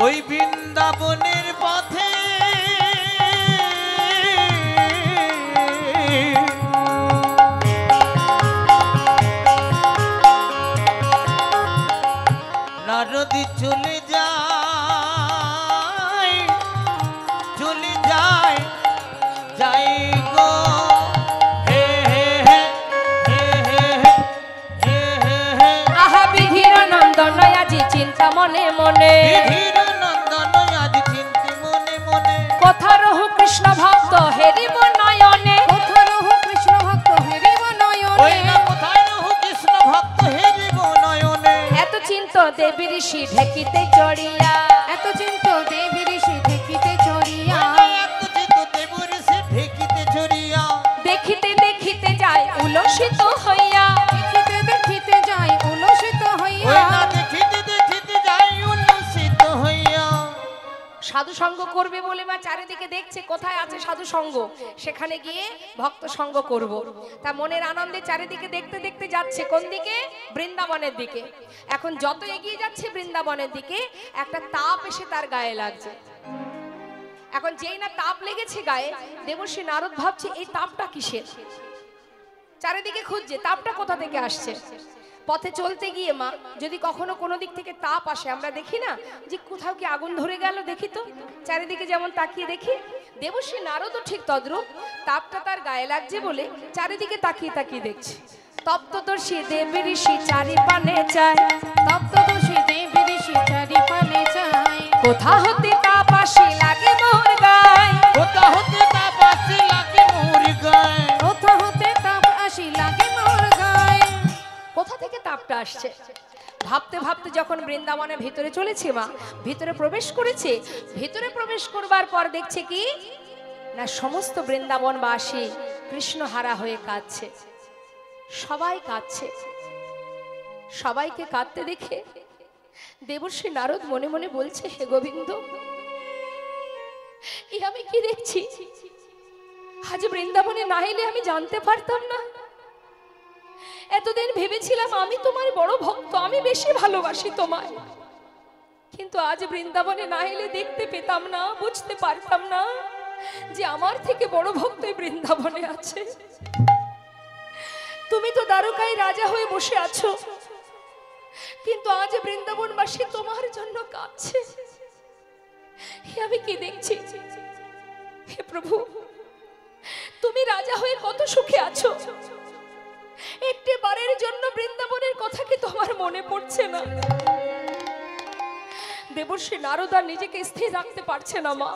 ওই বৃন্দাবনের পথে নারদ চলে যায়, চলে যায়, যাই গো, হে হে হে হে হে হে হে হে। আহা বিধির নন্দন আজি চিন্তা মনে মনে, বিধির নন্দন আজ চিন্তি মনে মনে, কোথা রহু কৃষ্ণ ভক্ত হেরিব নয়নে, কোথা রহু কৃষ্ণ ভক্ত হেরিব ওই নয়নে, না কোথায় রহু কৃষ্ণ ভক্ত হেরিব নয়নে। এত চিন্ত দেবী ঋষি ঢেকিতে চড়িয়া, এত চিন্ত দেবী ঋষি দেখিতে চড়িয়া, এত চিত দেবর সে ঢেকিতে চড়িয়া, দেখিতে দেখিতে যায় উলসিত হইয়া, দেখিতে দেখিতে যায় উলসিত ওই হইয়া, না দেখিতে দেখিতে যাই উল্লসিত হইয়া। সাধু সঙ্গ করবে বলে মা চারিদিকে দেখছে কোথায় আছে সাধু সঙ্গ, সেখানে গিয়ে ভক্ত সঙ্গ করব। তা মনের আনন্দে চারিদিকে দেখতে দেখতে যাচ্ছে কোন দিকে? বৃন্দাবনের দিকে। এখন যত এগিয়ে যাচ্ছে বৃন্দাবনের দিকে, একটা তাপ এসে তার গায়ে লাগছে। এখন যেই না তাপ লেগেছে গায়ে, দেবর্ষি নারদ ভাবছে এই তাপটা কিসের, চারিদিকে খুঁজছে তাপটা কোথা থেকে আসছে। পথে চলতে গিয়ে মা যদি কখনো কোনো দিক থেকে তাপ আসে, আমরা দেখি না যে কোথাও কি আগুন ধরে গেল, দেখি তো চারিদিকে যেমন তাকিয়ে দেখি, দেবশ্রী নারদও ঠিক তদ্রূপ, তাপটা তার গায়ে লাগছে বলে চারিদিকে তাকিয়ে তাকিয়ে দেখছে। তপ্তদর্শী দেব ঋষি চারি পানে চায়, তপ্তদর্শী দেব ঋষি চারি পানে চায়, কোথা হতে তাপ আসি লাগে মোর গায়, কোথা হতে তাপ আসি লাগে মোর গায়, কোথা হতে তাপ আসি লাগে মোর গায়। কোথা থেকে তাপটা আসছে? ভাবতে ভাবতে যখন বৃন্দাবনের ভিতরে চলেছে মা, ভিতরে প্রবেশ করেছে, ভিতরে প্রবেশ করবার পর দেখছে কি না সমস্ত বৃন্দাবনবাসী কৃষ্ণহারা হয়ে কাঁদছে, সবাই কাঁদছে। সবাইকে কাঁদতে দেখে দেবশ্রী নারদ মনে মনে বলছে, হে গোবিন্দ, এ আমি কি দেখছি? আজ বৃন্দাবনে না এলে আমি জানতে পারতাম না। এতদিন ভেবেছিলাম আমি তোমার বড় ভক্ত, আমি বেশি ভালোবাসি তোমায়, কিন্তু আজ বৃন্দাবনে না এলে দেখতে পেতাম না, বুঝতে পারতাম না যে আমার থেকে বড় ভক্ত এই বৃন্দাবনে আছে। তুমি তো দ্বারকায় রাজা হয়ে বসে আছো, কিন্তু আজ বৃন্দাবনবাসী তোমার জন্য কাঁদছে। আমি কি দেখছি? হে প্রভু, তুমি রাজা হয়ে কত সুখে আছো, একটি বারের জন্য বৃন্দাবনের কথা কি তোমার মনে পড়ছে না? দেবশ্রী নারদ আর নিজেকে স্থির রাখতে পারছে না মা,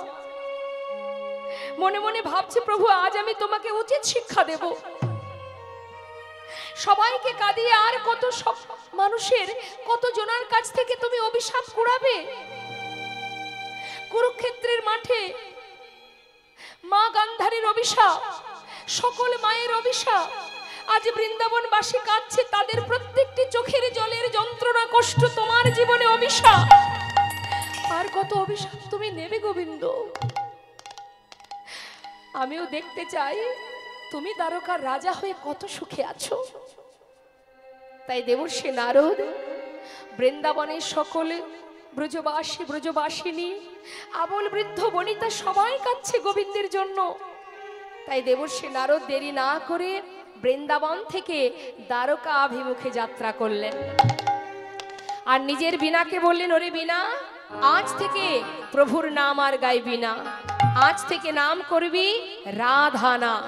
মনে মনে ভাবছে, প্রভু আজ আমি তোমাকে উচিত শিক্ষা দেব। সবাইকে কাঁদিয়ে আর কত সব মানুষের, কত জনার কাছ থেকে তুমি অভিশাপ কুড়াবে? কুরুক্ষেত্রের মাঠে মা গান্ধারীর অভিশাপ, সকল মায়ের অভিশাপ, আজ বৃন্দাবনবাসী কাঁদছে, তাদের প্রত্যেকটি চোখের জলের যন্ত্রণা কষ্ট তোমার জীবনে অভিশাপ। আর কত অভিশাপ তুমি নেবে গোবিন্দ? আমিও দেখতে চাই তুমি দ্বারকার রাজা হয়ে কত সুখে আছো। তাই দেবর্ষি নারদ বৃন্দাবনের সকলে ব্রজবাসী ব্রজবাসিনী আবল বৃদ্ধ বনিতা সবাই কাঁদছে গোবিন্দের জন্য। তাই দেবর্ষি নারদ দেরি না করে বৃন্দাবন থেকে দ্বারকা অভিমুখে যাত্রা করলেন আর নিজের বীণাকে বললেন, ওরে বীণা, আজ থেকে প্রভুর নাম আর গাইবি না, আজ থেকে নাম করবি রাধা নাম।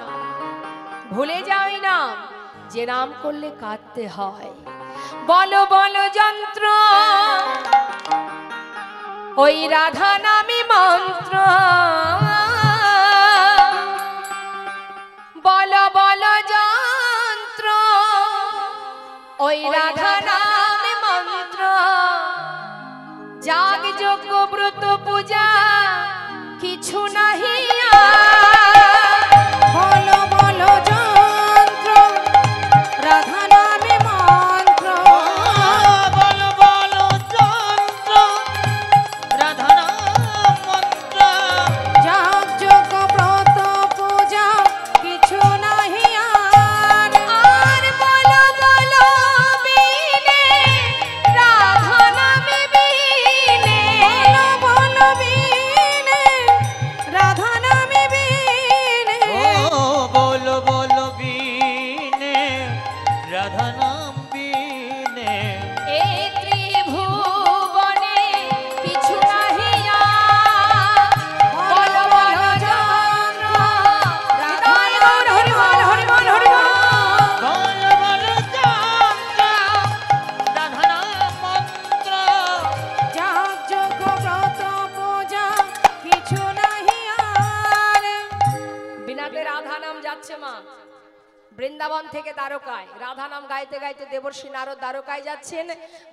ভুলে যাওই না, যে নাম করলে কাঁদতে হয়। বলো বলো যন্ত্র, ওই রাধা নামে মন্ত্র, বলো বলো যন্ত্র, ওই রাধা নামে মন্ত্র, যাগ যজ্ঞ ব্রত পূজা কিছু নাহি বলো বলো যন্ত্র, রাধা নামে মন্ত্র, বলো বলো যন্ত্র, রাধা নাম মন্ত্র, যাগ যজ্ঞ ব্রত পূজা কিছু নাহি আর। আর বলো বলো বিনে রাধা নামে বিনে, বলো বলো বিনে রাধা নামে বিনে, ও বলো বলো বিনে রাধা নাম বিনে, এই ত্রিভুবনে পিছু নাহি আর। বলো বলো যন্ত্র, হৃদয় গৌর হরি বল হরি বল হরি বল। বলো বলো যন্ত্র, রাধা নাম মন্ত্র, যাগ যজ্ঞ ব্রত পূজা কিছু নাহি আর। বিনাতে রাধা নাম যাচ্ছে মা বৃন্দাবন থেকে দ্বারকায়। রাধা নাম গাইতে গাইতে দেবর্ষি নারদ দ্বারকায় যাচ্ছেন,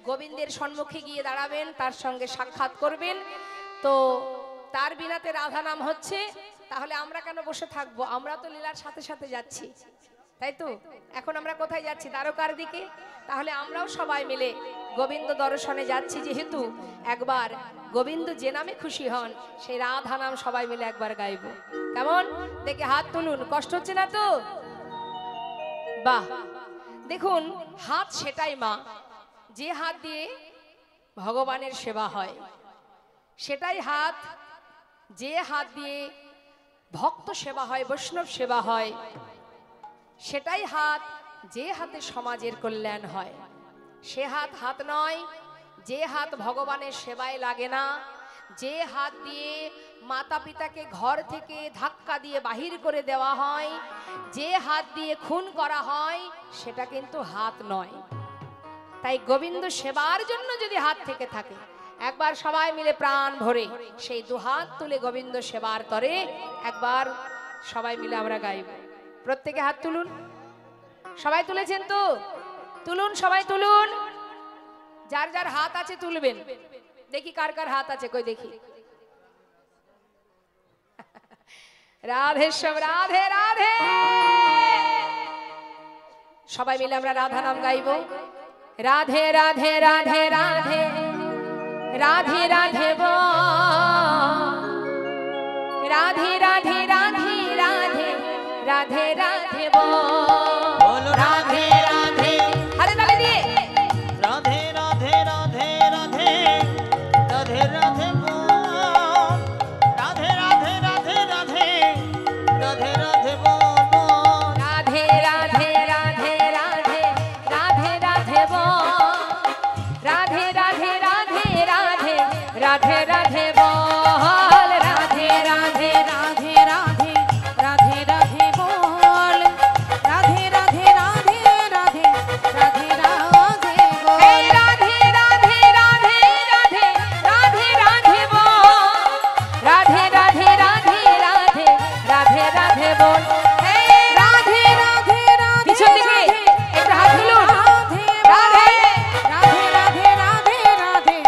গোবিন্দের সম্মুখে গিয়ে দাঁড়াবেন, তার সঙ্গে সাক্ষাৎ করবেন। তো তার বিনাতে রাধা নাম হচ্ছে, তাহলে আমরা কেন বসে থাকবো? আমরা তো লীলার সাথে সাথে যাচ্ছি, তাই তো? এখন আমরা কোথায় যাচ্ছি? দ্বারকার দিকে। তাহলে আমরাও সবাই মিলে গোবিন্দ দর্শনে যাচ্ছি, যেহেতু একবার গোবিন্দ যে নামে খুশি হন সেই রাধা নাম সবাই মিলে একবার গাইবো। কেমন? দেখে হাত তুলুন, কষ্ট হচ্ছে না তো? বাহ, দেখুন হাত সেটাই মা, যে হাত দিয়ে ভগবানের সেবা হয়, সেটাই হাত, যে হাত দিয়ে ভক্ত সেবা হয়, বৈষ্ণব সেবা হয়, সেটাই হাত, যে হাতে সমাজের কল্যাণ হয়। সে হাত হাত নয় যে হাত ভগবানের সেবায় লাগে না, যে হাত দিয়ে মাতা পিতাকে ঘর থেকে ধাক্কা দিয়ে বাহির করে দেওয়া হয়, যে হাত দিয়ে খুন করা হয়, সেটা কিন্তু হাত নয়। তাই গোবিন্দ সেবার জন্য যদি হাত থেকে থাকে, একবার সবাই মিলে প্রাণ ভরে সেই দুহাত তুলে গোবিন্দ সেবার তরে একবার সবাই মিলে আমরা গাইব। প্রত্যেকে হাত তুলুন। সবাই তুলেছেন তো? তুলুন, সবাই তুলুন। যার যার হাত আছে তুলবেন। দেখি কার কার হাত আছে, কই দেখি। রাধে শ্যাম, রাধে রাধে। সবাই মিলে আমরা রাধা নাম গাইব। রাধে রাধে রাধে রাধে রাধে রাধে বল, রাধে রাধে রাধে রাধে রাধে রাধে বল, রাধে রাধে। হাতে তালি দিয়ে রাধে রাধে রাধে রাধে রাধে রাধে বল, রাধে রাধে রাধে রাধে রাধে রাধে বল, রাধে রাধে রাধে রাধে রাধে রাধে বল, রাধে রাধে রাধে রাধে রাধে রাধে বল, রাধে রাধে রাধে রাধে রাধে রাধে বল, রাধে রাধে রাধে রাধে রাধে রাধে বল, এই রাধে রাধে রাধে রাধে রাধে রাধে বল, রাধে রাধে রাধে রাধে রাধে রাধে বল, এই রাধে রাধে রাধে পিছন দিকে একটু হাত তুলুন। রাধে রাধে রাধে রাধে রাধে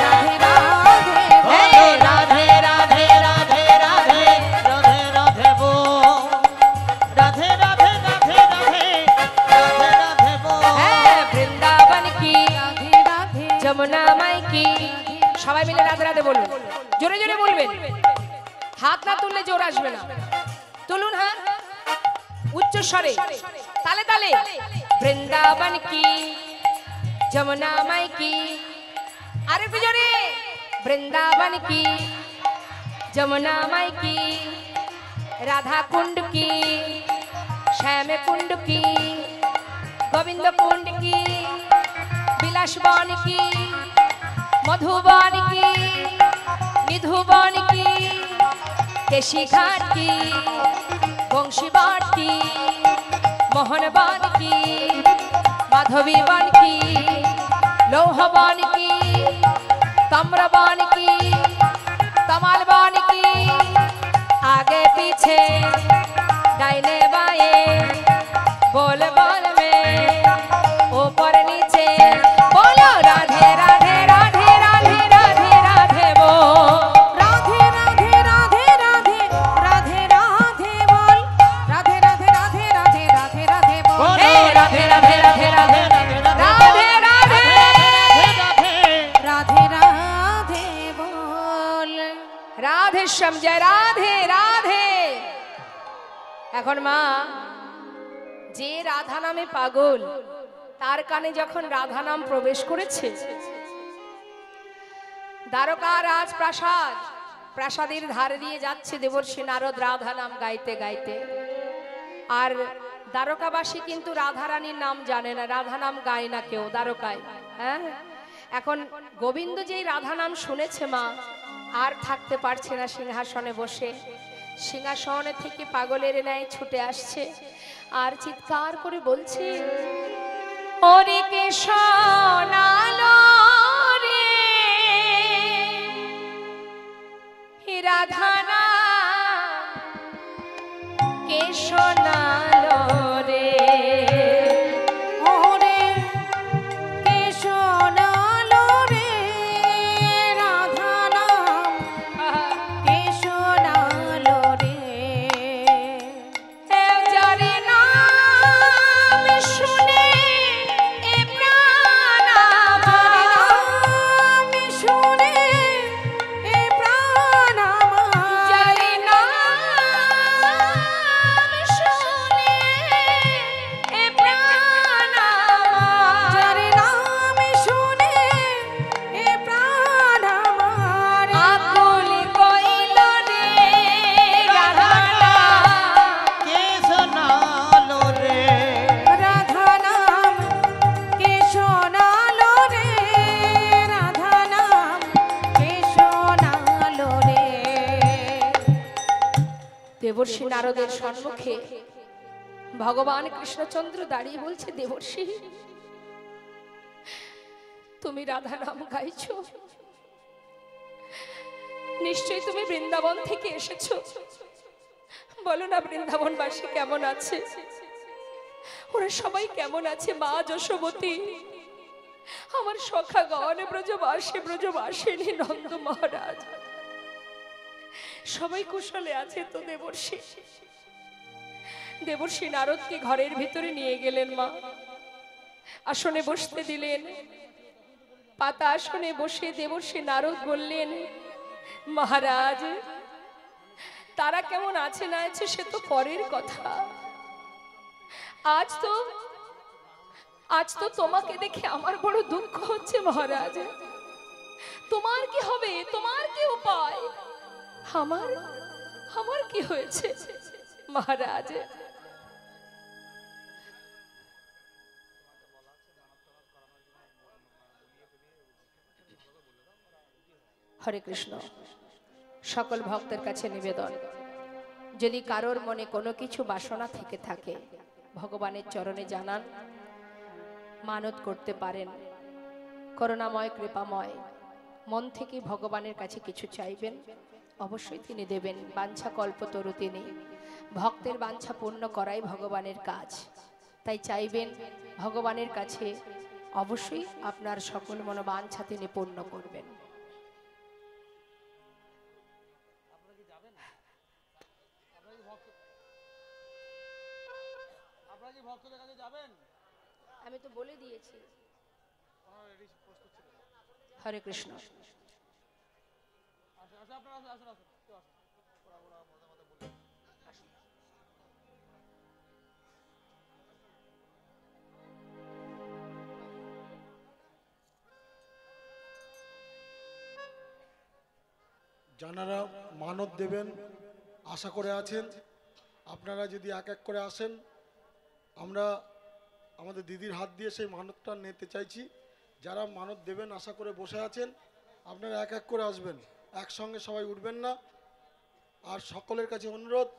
রাধে রাধে বল, এই রাধে রাধে রাধে রাধে রাধে রাধে বল, রাধে রাধে রাধে রাধে রাধে রাধে বল, হ্যাঁ, বৃন্দাবন কি, রাধে রাধে যমুনা মাই কি। সবাই মিলে রাধে রাধে বলুন, জোরে জোরে বলবেন। হাত না তুললে জোর আসবে না। তুলুন হাত উচ্চ স্বরে, তালে তালে। বৃন্দাবন কি, যমুনা মাই কি। আরে একটু জোরে। বৃন্দাবন কি, যমুনা মাই কি, রাধা কুंड की, श्याम कुंड की, गोविंद कुंड की, बिलासवन की, मधुबन की, निधुबन की, केशी घाट की, बंशीवाट की, मोहनवन की, माधवीवन की, लौहवन की, ताम्रवन की, तमालवन की, आगे पीछे दाहिने बाएं, बोल बोल में ऊपर नीचे बोलो, राधे राधे राधे राधे राधे राधे बोल, राधे राधे राधे राधे राधे राधे बोल, राधे राधे राधे राधे राधे राधे बोल, हे राधे राधे राधे राधे राधे राधे राधे राधे बोल, राधे श्याम, जय राधे राधे। এখন মা, যে রাধা নামে পাগল, তার কানে যখন রাধা নাম প্রবেশ করেছে, দ্বারকা রাজ প্রাসাদ, প্রাসাদের ধারে দিয়ে যাচ্ছে দেবর্ষি নারদ রাধা নাম গাইতে গাইতে। আর দ্বারকাবাসী কিন্তু রাধা রানীর নাম জানে না, রাধা নাম গায় না কেউ দ্বারকায়। হ্যাঁ, এখন গোবিন্দ যেই রাধা নাম শুনেছে মা, আর থাকতে পারছে না সিংহাসনে বসে। সিংহাসনে থেকে পাগলের ন্যায় ছুটে আসছে আর চিৎকার করে বলছে, ওরে কে শোনালো রে রাধা নাম, কে শোনালো রে, ওরে কে শোনালো রে রাধা নাম, কে শোনালো রে, যারে নাম শুনে এ প্রাণ আমার, নাম শুনে এ প্রাণ আমার, দেবর্ষি নারদের সম্মুখে ভগবান কৃষ্ণচন্দ্র দাঁড়িয়ে বলছে, দেবর্ষি তুমি রাধা নাম গাইছো, নিশ্চয়ই তুমি বৃন্দাবন থেকে এসেছো। বলো না বৃন্দাবনবাসী কেমন আছে, ওরা সবাই কেমন আছে? মা যশোবতী, আমার সখা গণ, ব্রজবাসী ব্রজবাসিনী, নন্দ মহারাজ সবাই কুশলে আছে তো? দেবর্ষি দেবর্ষি নারদকে ঘরের ভিতরে নিয়ে গেলেন মা, আসনে বসতে দিলেন। পাতা আসনে বসে দেবর্ষি নারদ বললেন, মহারাজ তারা কেমন আছে না আছে সে তো পরের কথা, আজ তো তোমাকে দেখে আমার বড় দুঃখ হচ্ছে মহারাজ। তোমার কি হবে, তোমার কি উপায়? আমার কি হয়েছে মহারাজ? হরে কৃষ্ণ। সকল ভক্তের কাছে নিবেদন, যদি কারোর মনে কোনো কিছু বাসনা থেকে থাকে ভগবানের চরণে জানান, মানত করতে পারেন। করুণাময় কৃপাময় মন থেকে ভগবানের কাছে কিছু চাইবেন, অবশ্যই তিনি দেবেন। বাঞ্ছা কল্পতরু তিনি, ভক্তের বাঞ্ছা পূর্ণ করাই ভগবানের কাজ। তাই চাইবেন ভগবানের কাছে, অবশ্যই আপনার সকল মনোবাঞ্ছা তিনি পূর্ণ করবেন। আমি তো বলে দিয়েছি। হরে কৃষ্ণ। যারা মানত দেবেন আশা করে আছেন, আপনারা যদি এক এক করে আসেন, আমরা আমাদের দিদির হাত দিয়ে সেই মানতটা নিতে চাইছি। যারা মানত দেবেন আশা করে বসে আছেন, আপনারা এক এক করে আসবেন, একসঙ্গে সবাই উঠবেন না। আর সকলের কাছে অনুরোধ,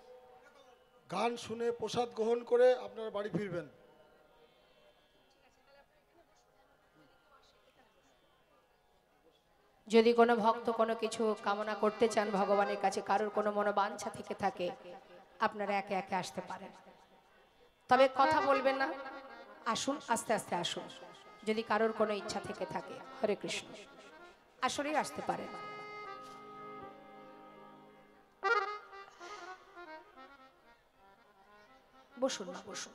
গান শুনে প্রসাদ গ্রহণ করে আপনারা বাড়ি ফিরবেন। যদি কোনো ভক্ত কোনো কিছু কামনা করতে চান ভগবানের কাছে, কারোর কোনো মনোবাঞ্ছা থেকে থাকে, আপনারা একে একে আসতে পারেন। তবে কথা বলবেন না, আসুন, আস্তে আস্তে আসুন। যদি কারোর কোনো ইচ্ছা থেকে থাকে, হরে কৃষ্ণ, আসলেই আসতে পারেন। বসুন না, বসুন।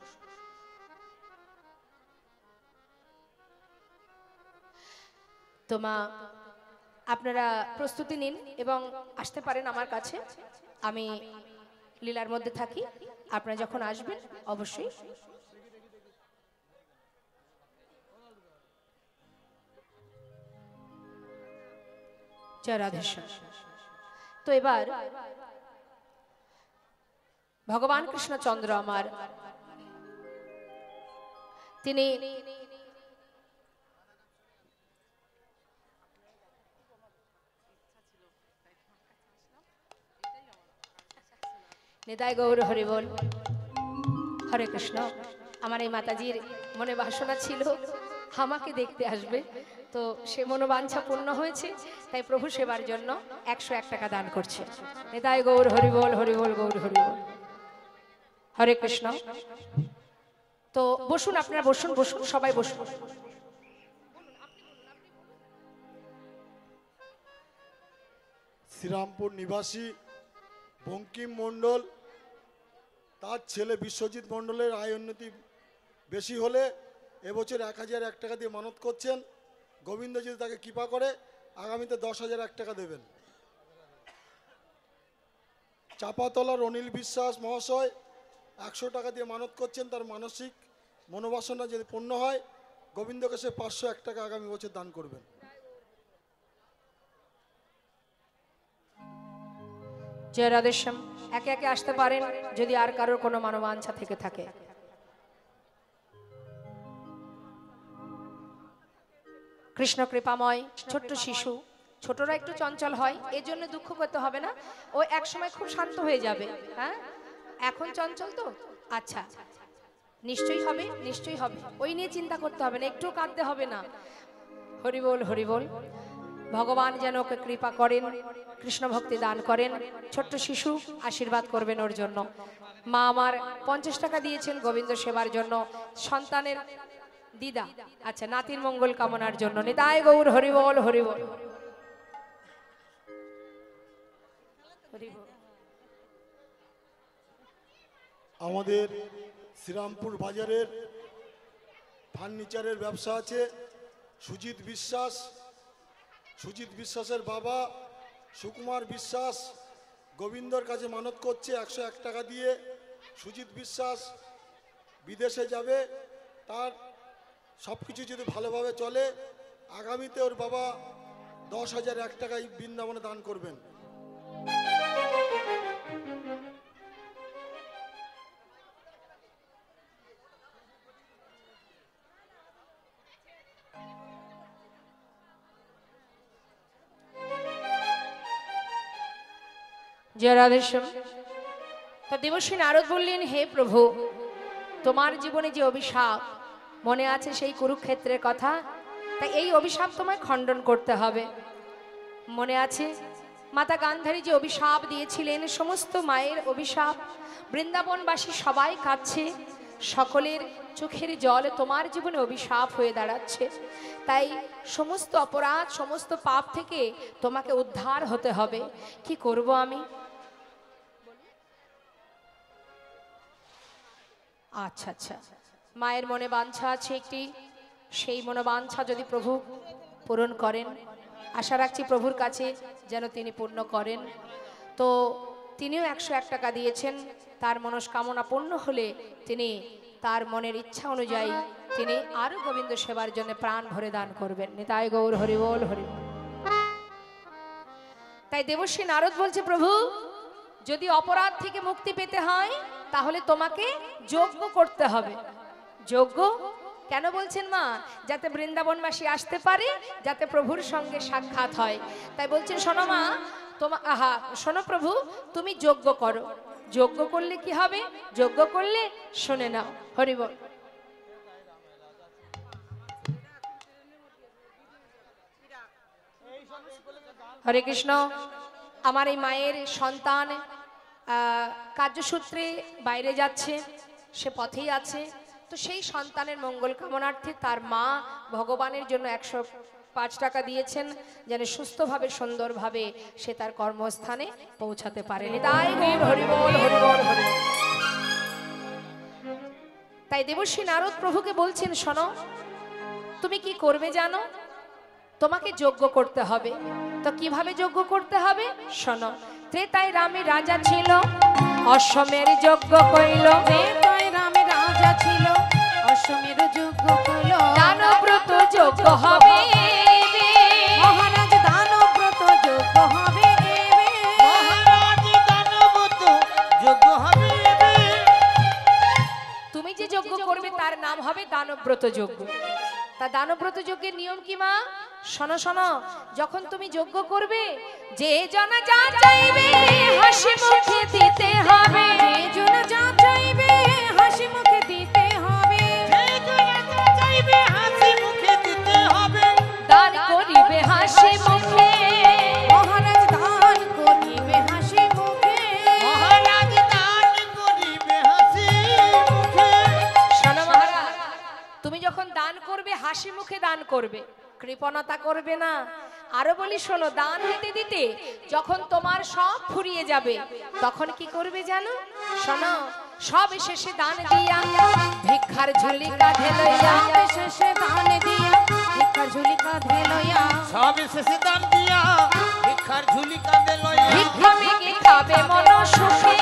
তো মা, আপনারা প্রস্তুতি নিন এবং আসতে পারেন আমার কাছে। আমি লীলার মধ্যে থাকি, আপনারা যখন আসবেন অবশ্যই। জয় রাধেশ্যাম। তো এবার ভগবান কৃষ্ণচন্দ্র আমার, তিনি নিতাই গৌর হরি বল। হরে কৃষ্ণ। আমার এই মাতাজির মনে বাসনা ছিল আমাকে দেখতে আসবে, তো সে মনোবাঞ্ছা পূর্ণ হয়েছে। তাই প্রভু সেবার জন্য 101 টাকা দান করছে। নিতাই গৌর হরি বল, হরি বল, গৌর হরি বল। হরে কৃষ্ণ। তো বসুন, আপনারা বসুন, বসুন, সবাই বসুন। শ্রীরামপুর নিবাসী বঙ্কিম মণ্ডল, তার ছেলে বিশ্বজিৎ মণ্ডলের আয় উন্নতি বেশি হলে এবছর 1001 টাকা দিয়ে মানত করছেন। গোবিন্দ যদি তাকে কৃপা করে আগামীতে 10,001 টাকা দেবেন। চাপাতলার অনিল বিশ্বাস মহাশয় 100 টাকা দিয়ে মানত করছেন, তার মানসিক মনোবাসনা যদি পূর্ণ হয় গোবিন্দকে সে 501 টাকা আগামী বছর দান করবেন। জয় রাধেশ্যাম। একে একে আসতে পারেন যদি আর কারোর কোনো মনোবাঞ্ছা থেকে থাকে। কৃষ্ণ কৃপাময় ছোট্ট শিশু, ছোটরা একটু চঞ্চল হয়, এজন্য দুঃখ করতে হবে না, ও এক সময় খুব শান্ত হয়ে যাবে। হ্যাঁ, এখন চঞ্চল তো, আচ্ছা নিশ্চয়ই হবে, নিশ্চয়ই হবে, ওই নিয়ে চিন্তা করতে হবে না, একটু কাঁদতে হবে না। হরি বল, হরি বল। ভগবান যেন ওকে কৃপা করেন, কৃষ্ণ ভক্তি দান করেন। ছোট্ট শিশু, আশীর্বাদ করবেন ওর জন্য। মা আমার 50 টাকা দিয়েছেন গোবিন্দ সেবার জন্য, সন্তানের দিদা, আচ্ছা নাতির মঙ্গল কামনার জন্য। নিতাই গৌর হরি বল, হরি বল, হরি বল। আমাদের শ্রীরামপুর বাজারের ফার্নিচারের ব্যবসা আছে। সুজিত বিশ্বাস, সুজিত বিশ্বাসের বাবা সুকুমার বিশ্বাস গোবিন্দর কাছে মানত করছে 101 টাকা দিয়ে। সুজিত বিশ্বাস বিদেশে যাবে, তার সব কিছু যদি ভালোভাবে চলে, আগামীতে ওর বাবা 10,001 টাকা এই বৃন্দাবনে দান করবেন। জয় রাধেশ্যাম। তো দেবশ্রী নারদ বললেন, হে প্রভু, তোমার জীবনে যে অভিশাপ মনে আছে সেই কুরুক্ষেত্রের কথা, তাই এই অভিশাপ তোমায় খণ্ডন করতে হবে। মনে আছে মাতা গান্ধারী যে অভিশাপ দিয়েছিলেন, সমস্ত মায়ের অভিশাপ, বৃন্দাবনবাসী সবাই কাঁদছে, সকলের চোখের জল তোমার জীবনে অভিশাপ হয়ে দাঁড়াচ্ছে। তাই সমস্ত অপরাধ, সমস্ত পাপ থেকে তোমাকে উদ্ধার হতে হবে। কি করব আমি? আচ্ছা আচ্ছা, মায়ের মনে বাঞ্ছা আছে একটি, সেই মনোবাঞ্ছা যদি প্রভু পূরণ করেন, আশা রাখছি প্রভুর কাছে যেন তিনি পূর্ণ করেন। তো তিনিও 101 টাকা দিয়েছেন, তার মনস্কামনা পূর্ণ হলে তিনি তার মনের ইচ্ছা অনুযায়ী তিনি আরো গোবিন্দ সেবার জন্য প্রাণ ভরে দান করবেন। নিতাই গৌর হরি বল, হরি বল। তাই দেবশ্রী নারদ বলছে, প্রভু যদি অপরাধ থেকে মুক্তি পেতে হয় তাহলে তোমাকে যজ্ঞ করতে হবে। যজ্ঞ কেন বলছেন মা? যাতে বৃন্দাবনবাসী আসতে পারে, যাতে প্রভুর সঙ্গে সাক্ষাৎ হয়। তাই বলছেন, শোনো মা, শোনো প্রভু, তুমি যজ্ঞ করো। যজ্ঞ করলে কি হবে? যজ্ঞ করলে শুনে নাও, হরি বল। হরে কৃষ্ণ। আমার এই মায়ের সন্তান কার্যসূত্রে বাইরে যাচ্ছে, সে পথেই আছে। তো সেই সন্তানের মঙ্গল কামনার্থে তার মা ভগবানের জন্য 105 টাকা দিয়েছেন, যেন সুস্থভাবে সুন্দরভাবে সে তার কর্মস্থানে পৌঁছাতে পারেনি। তাই গৌর হরি বল, হরি বল, হরি বল। তাই দেবশ্রী নারদ প্রভুকে বলছেন, শোনো, তুমি কি করবে জানো? তোমাকে যজ্ঞ করতে হবে। তো কিভাবে যজ্ঞ করতে হবে শোনো। ত্রেতায় রামে রাজা ছিল, অশ্বমের যজ্ঞ কইল। ত্রেতায় রামে রাজা ছিল, অশ্বমের যজ্ঞ কইল। দানব্রত যজ্ঞ হবে, মহারাজ দানব্রত যজ্ঞ হবে। মহারাজ দানব্রত যজ্ঞ হবে। তুমি যে যজ্ঞ করবে তার নাম হবে দানব্রত যজ্ঞ। তা দানব্রত যজ্ঞের নিয়ম কি মা? শোনো শোনো, যখন তুমি যজ্ঞ করবে, যে জন যা চাইবে হাসি মুখে দিতে হবে। যে জন যা চাইবে হাসি মুখে দিতে হবে। যে জন যা চাইবে হাসি মুখে দিতে হবে। দান করিবে হাসি মুখে, মহারাজ দান করিবে হাসি মুখে। মহারাজ দান করিবে হাসি মুখে। শোনো মহারাজ, তুমি যখন দান করবে হাসি মুখে দান করবে, কৃপণতা করবে না। আরো বলি শোনো, দান দিতে দিতে যখন তোমার সব ফুরিয়ে যাবে তখন কি করবে জানো? শোনো, সব শেষে দান দিয়া ভিক্ষার ঝুলি কাঁধে লইয়া। সব শেষে দান দিয়া ভিক্ষার ঝুলি কাঁধে লইয়া। সব শেষে দান দিয়া ভিক্ষার ঝুলি কাঁধে লইয়া। ভিক্ষা মেগে খাবে মন সুখে,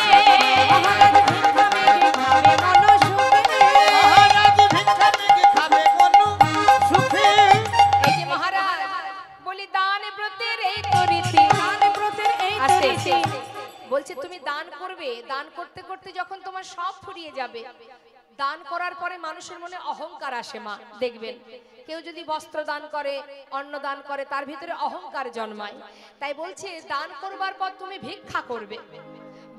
মহারাজ ভিক্ষা মেগে খাবে মন সুখে। মহারাজ ভিক্ষা মেগে খাবে মন সুখে। এই যে মহারাজ বলি, দান ব্রতের এই তো রীতি। দান ব্রতের এই তো আস্তে রীতি। আস্তে বলছে, তুমি দান করবে, দান করতে করতে যখন তোমার সব ফুরিয়ে যাবে, দান করার পরে মানুষের মনে অহংকার আসে মা, দেখবেন কেউ যদি বস্ত্র দান করে, অন্ন দান করে, তার ভিতরে অহংকার জন্মায়। তাই বলছে দান করবার পর তুমি ভিক্ষা করবে।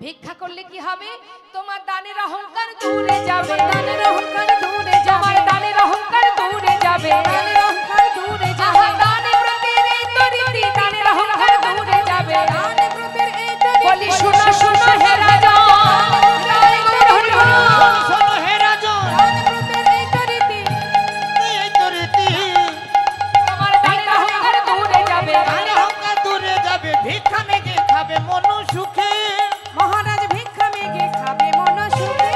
ভিক্ষা করলে কি হবে? তোমার দানের অহংকার দূরে যাবে, দানের অহংকার দূরে যাবে, তোমার দানের অহংকার দূরে যাবে, দানের অহংকার দূরে যাবে, আহা, দানে ব্রতের এই তো রীতি, দানের অহংকার দূরে যাবে। দান ব্রতের এই তো রীতি, বলি শোনো শোনো হে রাজন, জয় গুরু হরি হরি। শোনো শোনো হে রাজন, দান ব্রতের এই তো রীতি, এই তো রীতি, তোমার দানের অহংকার দূরে যাবে, আর অহংকার দূরে যাবে, ভিক্ষা মেঘে খাবে মন সুখে। মহারাজ ভিক্ষা মেঘে খাবে মন সুখে।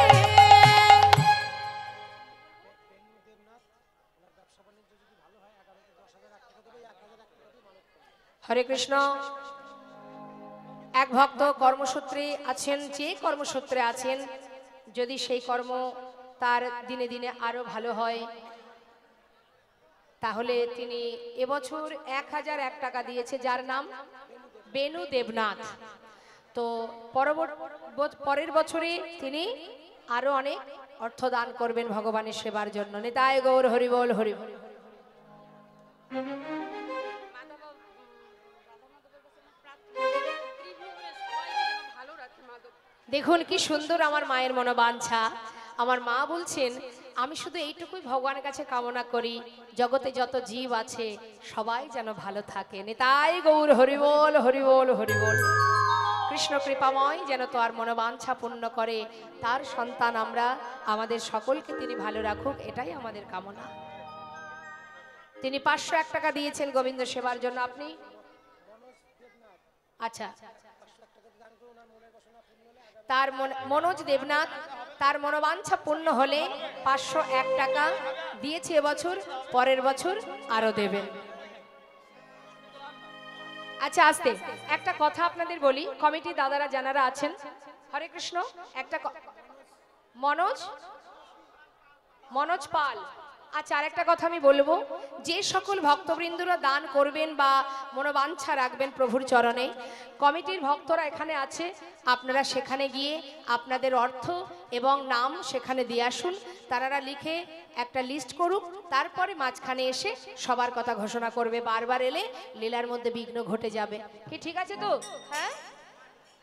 হরে কৃষ্ণ। এক ভক্ত কর্মসূত্রে আছেন, যে কর্মসূত্রে আছেন, যদি সেই কর্ম তার দিনে দিনে আরো ভালো হয়, তাহলে তিনি এবছর 1001 টাকা দিয়েছে, যার নাম বেনু দেবনাথ। তো পরের বছরে তিনি আরো অনেক অর্থ দান করবেন ভগবানের সেবার জন্য। নিতাই গৌর হরিবল হরিবল। দেখুন কি সুন্দর আমার মায়ের মনোবাঞ্ছা। আমার মা বলছেন, আমি শুধু এইটুকুই ভগবানের কাছে কামনা করি, জগতে যত জীব আছে সবাই যেন ভালো থাকে। নিতাই গৌর হরিবল হরিবল হরিবল। কৃষ্ণ কৃপাময় যেন তার মনোবাঞ্ছা পূর্ণ করে, তার সন্তান আমরা, আমাদের সকলকে তিনি ভালো রাখুক, এটাই আমাদের কামনা। তিনি 501 টাকা দিয়েছেন গোবিন্দ সেবার জন্য। আপনি আচ্ছা, তার মনোজ দেবনাথ, তার মনোবাঞ্ছা পূর্ণ হলে 501 টাকা দিয়েছে এবছর, পরের বছর আরো দেবেন। আচ্ছা, আস্তে একটা কথা আপনাদের বলি, কমিটি দাদারা যারা আছেন, হরে কৃষ্ণ, একটা মনোজ পাল। আচ্ছা, আরেকটা কথা আমি বলবো, যে সকল ভক্তবৃন্দরা দান করবেন বা মনোবাঞ্ছা রাখবেন প্রভুর চরণে, কমিটির ভক্তরা এখানে আছে, আপনারা সেখানে গিয়ে আপনাদের অর্থ এবং নাম সেখানে দিয়ে আসুন। তারা লিখে একটা লিস্ট করুক, তারপরে মাঝখানে এসে সবার কথা ঘোষণা করবে। বারবার এলে লীলার মধ্যে বিঘ্ন ঘটে যাবে। কি ঠিক আছে তো? হ্যাঁ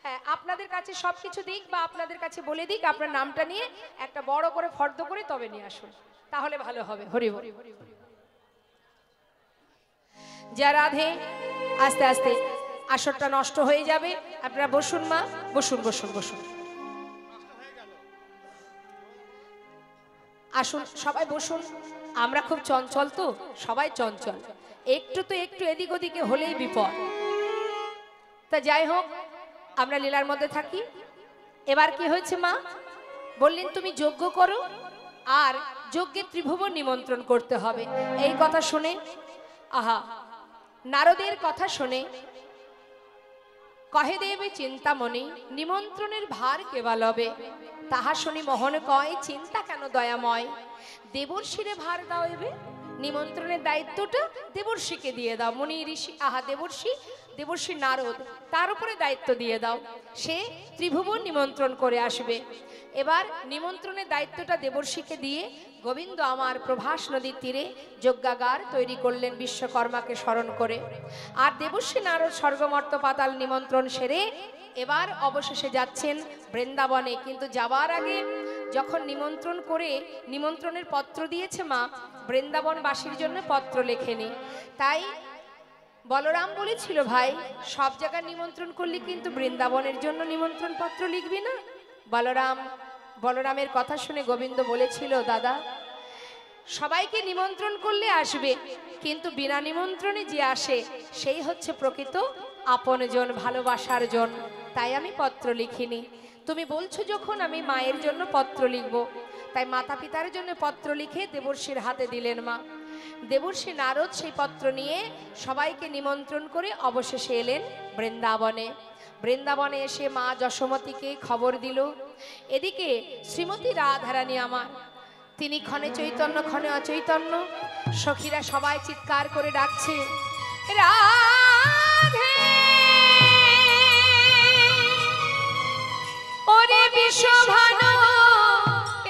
হ্যাঁ, আপনাদের কাছে সবকিছু দিক বা আপনাদের কাছে বলে দিক, আপনার নামটা নিয়ে একটা বড় করে ফর্দ করে তবে নিয়ে আসুন, তাহলে ভালো হবে। হরি হরি। যা রাধে। আস্তে আস্তে আসরটা নষ্ট হয়ে যাবে, আপনারা বসুন মা, বসুন বসুন বসুন, আসুন সবাই বসুন। আমরা খুব চঞ্চল তো, সবাই চঞ্চল, একটু তো একটু এদিক ওদিকে হলেই বিপদ। তা যাই হোক, আমরা লীলার মধ্যে থাকি। এবার কি হয়েছে মা? বললেন তুমি যজ্ঞ করো, আর যজ্ঞে ত্রিভুবন নিমন্ত্রণ করতে হবে। এই কথা শুনে, আহা, নারদের কথা শুনে কহে দেবে চিন্তামণি, নিমন্ত্রণের ভার কেবা লবে। তাহা শুনি মোহন কয়, চিন্তা কেন দয়াময়, দেবর্ষিরে ভার দাও এবে, নিমন্ত্রণের দায়িত্বটা দেবর্ষিকে দিয়ে দাও। মুনি ঋষি, আহা, দেবর্ষি নারদ, তার উপরে দায়িত্ব দিয়ে দাও, সে ত্রিভুবন নিমন্ত্রণ করে আসবে। এবার নিমন্ত্রণের দায়িত্বটা দেবর্ষিকে দিয়ে গোবিন্দ আমার প্রভাস নদীর তীরে যজ্ঞাগার তৈরি করলেন বিশ্বকর্মাকে স্মরণ করে। আর দেবর্ষি নারদ স্বর্গমর্ত পাতাল নিমন্ত্রণ সেরে এবার অবশেষে যাচ্ছেন বৃন্দাবনে। কিন্তু যাবার আগে যখন নিমন্ত্রণ করে নিমন্ত্রণের পত্র দিয়েছে মা, বৃন্দাবনবাসীর জন্য পত্র লেখেনি। তাই বলরাম বলেছিল, ভাই সব জায়গায় নিমন্ত্রণ করলি, কিন্তু বৃন্দাবনের জন্য নিমন্ত্রণ পত্র লিখবি না? বলরামের কথা শুনে গোবিন্দ বলেছিল, দাদা সবাইকে নিমন্ত্রণ করলে আসবে, কিন্তু বিনা নিমন্ত্রণে যে আসে সেই হচ্ছে প্রকৃত আপনজন, ভালোবাসার জন। তাই আমি পত্র লিখিনি। তুমি বলছো যখন, আমি মায়ের জন্য পত্র লিখব। তাই মাতা পিতার জন্য পত্র লিখে দেবর্ষির হাতে দিলেন মা। দেবর্ষি নারদ সেই পত্র নিয়ে সবাইকে নিমন্ত্রণ করে অবশেষে এলেন বৃন্দাবনে। বৃন্দাবনে এসে মা যশোমতীকে খবর দিল। এদিকে শ্রীমতী রাধারানী আমার, তিনি ক্ষণে চৈতন্য ক্ষণে অচৈতন্য, সখীরা সবাই চিৎকার করে ডাকছে, রাধে ওরে বিশ্বভানু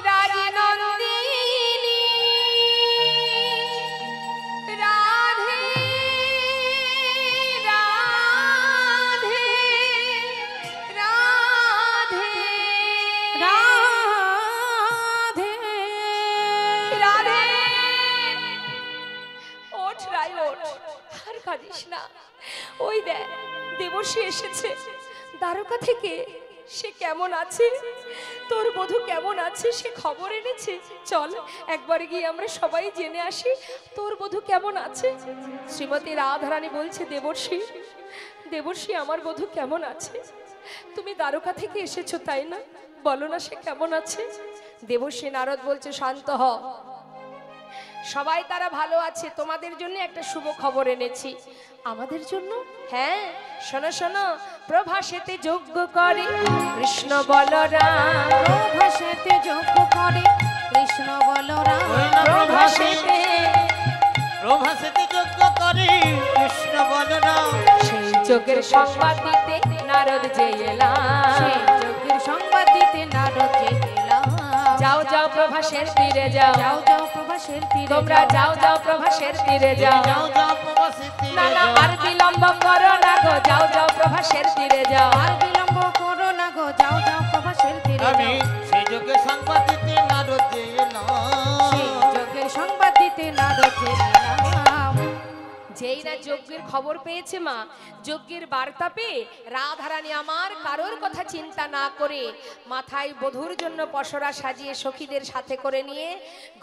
রাজনন্দিনী, রাধে রাধে রাধে আর কাঁদিস না। ওই দেখ দেবর্ষী এসেছে দ্বারকা থেকে, সে কেমন আছে, তোর বধূ কেমন আছে সে খবর এনেছে। চল একবার গিয়ে আমরা সবাই জেনে আসি তোর বধূ কেমন আছে। শ্রীমতী রাধারানী বলছে, দেবর্ষী দেবর্ষী আমার বধূ কেমন আছে? তুমি দ্বারকা থেকে এসেছো তাই না, বলো না সে কেমন আছে। দেবর্ষী নারদ বলছে, শান্ত হ, সবাই তারা ভালো আছে, তোমাদের জন্য একটা শুভ খবর এনেছি। আমাদের জন্য? হ্যাঁ, শোনো শোনো। প্রভাসেতে যজ্ঞ করে কৃষ্ণ বলরাম, প্রভাসেতে যজ্ঞ করে কৃষ্ণ বলরাম, প্রভাসেতে প্রভাসেতে যজ্ঞ করে কৃষ্ণ বলরাম, সেই যজ্ঞের সংবাদ দিতে নারদ যে এলাম, সেই যজ্ঞের সংবাদ দিতে নারদ যে এলাম। যাও যাও প্রভাসের তীরে যাও, যাও যাও প্রভাসের তীরে তোমরা যাও যাও প্রভাসের তীরে যাও। যাও যাও প্রভাসের তীরে না না যাও। আর বিলম্ব করো না গো, যাও যাও প্রভাসের তীরে যাও। আর বিলম্ব করো না গো, যাও যাও প্রভাসের তীরে আমি যাও। সেই যজ্ঞে সংবাদ দিতে নারদ যে এলাম। সেই যজ্ঞের সংবাদ দিতে নারদ যে এলাম। যেই না যজ্ঞের খবর পেয়েছে মা, যজ্ঞের বার্তা পেয়ে রাধারানী আমার কারোর কথা চিন্তা না করে মাথায় বধূর জন্য পসরা সাজিয়ে সখীদের সাথে করে নিয়ে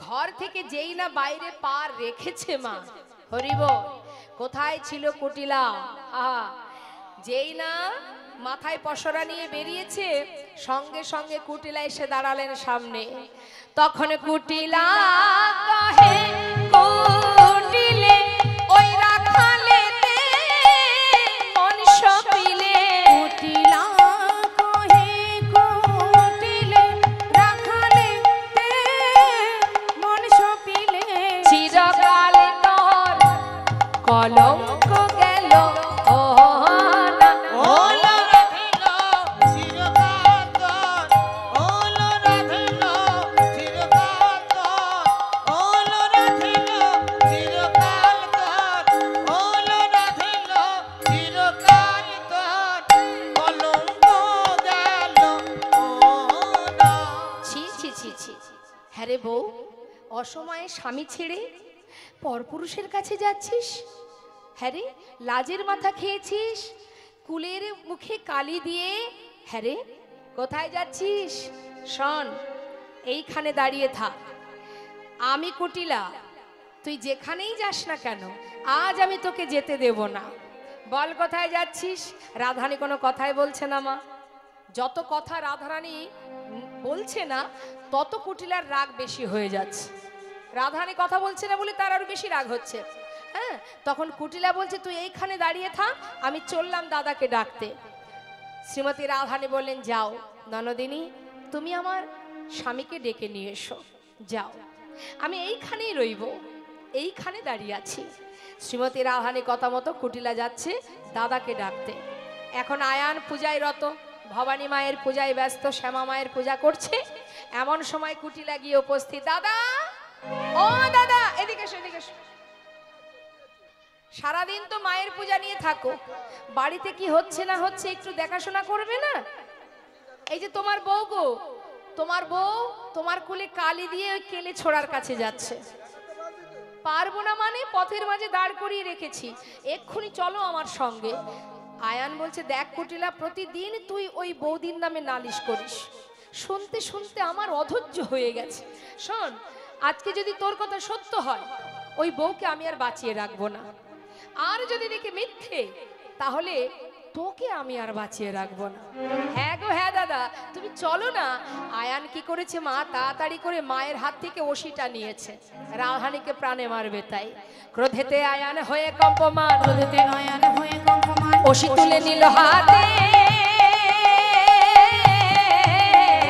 ঘর থেকে যেই না বাইরে পা রেখেছে মা, হরিব কোথায় ছিল কুটিলা। আহা, যেই না মাথায় পসরা নিয়ে বেরিয়েছে সঙ্গে সঙ্গে কুটিলা এসে দাঁড়ালেন সামনে। তখন কুটিলা কহে, কুটিলে ওই রাখালেতে মন সপিলে, কুটিলা কহে, কুটিলে রাখালেতে মন সপিলে, চিরকাল তোর কলঙ্ক গেল ও না। ওলো রাধিল চিরকাল তোর, ওলো রাধিল চিরকাল তোর, ওলো রাধিল চিরকাল তোর, ওলো রাধিল চিরকাল তোর, কলঙ্ক গেল ও না। ছি ছি ছি ছি। হ্যাঁ রে বউ, অসময়ে স্বামী ছেড়ে পরপুরুষের কাছে যাচ্ছিস। হ্যাঁ রে, লাজের মাথা খেয়েছিস, কুলের মুখে কালি দিয়ে। হ্যাঁ রে, কোথায় যাচ্ছিস? শোন, এইখানে দাঁড়িয়ে থাক। আমি কুটিলা, তুই যেখানেই যাস না কেন আজ আমি তোকে যেতে দেব না। বল কোথায় যাচ্ছিস? রাধারানী কোনো কথাই বলছে না মা। যত কথা রাধারানী বলছে না তত কুটিলার রাগ বেশি হয়ে যাচ্ছে। রাধারানী কথা বলছে না বলে তার আরো বেশি রাগ হচ্ছে। হ্যাঁ, তখন কুটিলা বলছে, তুই এইখানে দাঁড়িয়ে থাক, আমি চললাম দাদাকে ডাকতে। শ্রীমতী রাধারানী বললেন, যাও ননদিনী, তুমি আমার স্বামীকে ডেকে নিয়ে এসো, যাও, আমি এইখানেই রইব, এইখানে দাঁড়িয়ে আছি। শ্রীমতী রাধারানী কথা মতো কুটিলা যাচ্ছে দাদাকে ডাকতে। এখন আয়ান পূজায় রত, ভবানী মায়ের পূজায় ব্যস্ত, শ্যামা মায়ের পূজা করছে। এমন সময় কুটিলা গিয়ে উপস্থিত। দাদা, ও দাদা, এদিকে এসো, এদিকে এসো। সারাদিন তো মায়ের পূজা নিয়ে থাকো, বাড়িতে কি হচ্ছে না হচ্ছে একটু দেখাশোনা করবে না? এই যে তোমার বউ গো, তোমার বউ তোমার কোলে কালি দিয়ে ওই কেলে ছোড়ার কাছে যাচ্ছে। পারবো না মানে পথের মাঝে দাঁড় করিয়ে রেখেছি, এক্ষুনি চলো আমার সঙ্গে। আয়ান বলছে, দেখ কুটিলা, প্রতিদিন তুই ওই বৌদির নামে নালিশ করিস, শুনতে শুনতে আমার অধৈর্য হয়ে গেছে। শোন, আজকে যদি তোর কথা সত্য হয় ওই বউকে আমি আর বাঁচিয়ে রাখবো না, আর যদি দেখে মিথ্যে তাহলে তোকে আমি আর বাঁচিয়ে রাখবো না। হ্যাঁ গো হ্যাঁ দাদা, তুমি চলো না। আয়ান কি করেছে মা, তাড়াতাড়ি করে মায়ের হাত থেকে ওষিটা নিয়েছে, রাধারানীকে প্রাণে মারবে তাই। ক্রোধেতে আয়ান হয়ে কম্পমান, ক্রোধেতে আয়ান হয়ে কম্পমান, ওষি তুলে নিল হাতে।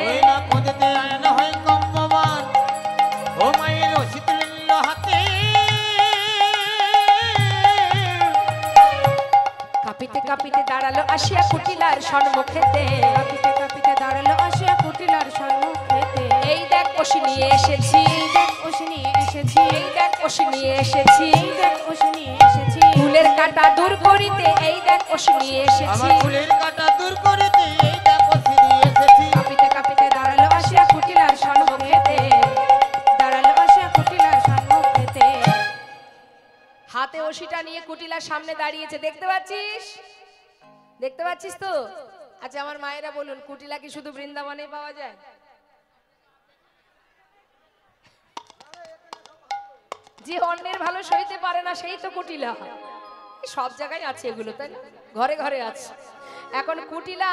ওই না ক্রোধেতে আয়ান হয়ে কম্পমান, ও মায়ের ওষি তুলে নিল হাতে। কাঁপিতে কাঁপিতে দাঁড়ালো আসিয়া কুটিলার সম্মুখেতে, কাঁপিতে কাঁপিতে দাঁড়ালো আসিয়া কুটিলার সম্মুখেতে। এই দেখ ওষি নিয়ে এসেছি, এই দেখ ওষি নিয়ে এসেছি, এই দেখ ওষি নিয়ে এসেছি, এই দেখ ওষি নিয়ে এসেছি। ফুলের কাঁটা দূর করিতে এই দেখ ওষি নিয়ে এসেছি। আমার ফুলের কাঁটা দূর করিতে এই দেখ ওষি নিয়ে এসেছি। কাঁপিতে কাঁপিতে দাঁড়ালো আসিয়া কুটিলার সম্মুখেতে, দাঁড়ালো আসিয়া কুটিলার সম্মুখেতে। হাতে ওষিটা নিয়ে কুটিলার সামনে দাঁড়িয়েছে, দেখতে পাচ্ছিস? দেখতে পাচ্ছিস তো? আচ্ছা আমার মায়েরা বলুন, কুটিলা কি শুধু বৃন্দাবনে পাওয়া যায়? যে অন্যের ভালো সইতে পারে না সেই তো কুটিলা। সব জায়গায় আছে এগুলো, তাই না? ঘরে ঘরে আছে। এখন কুটিলা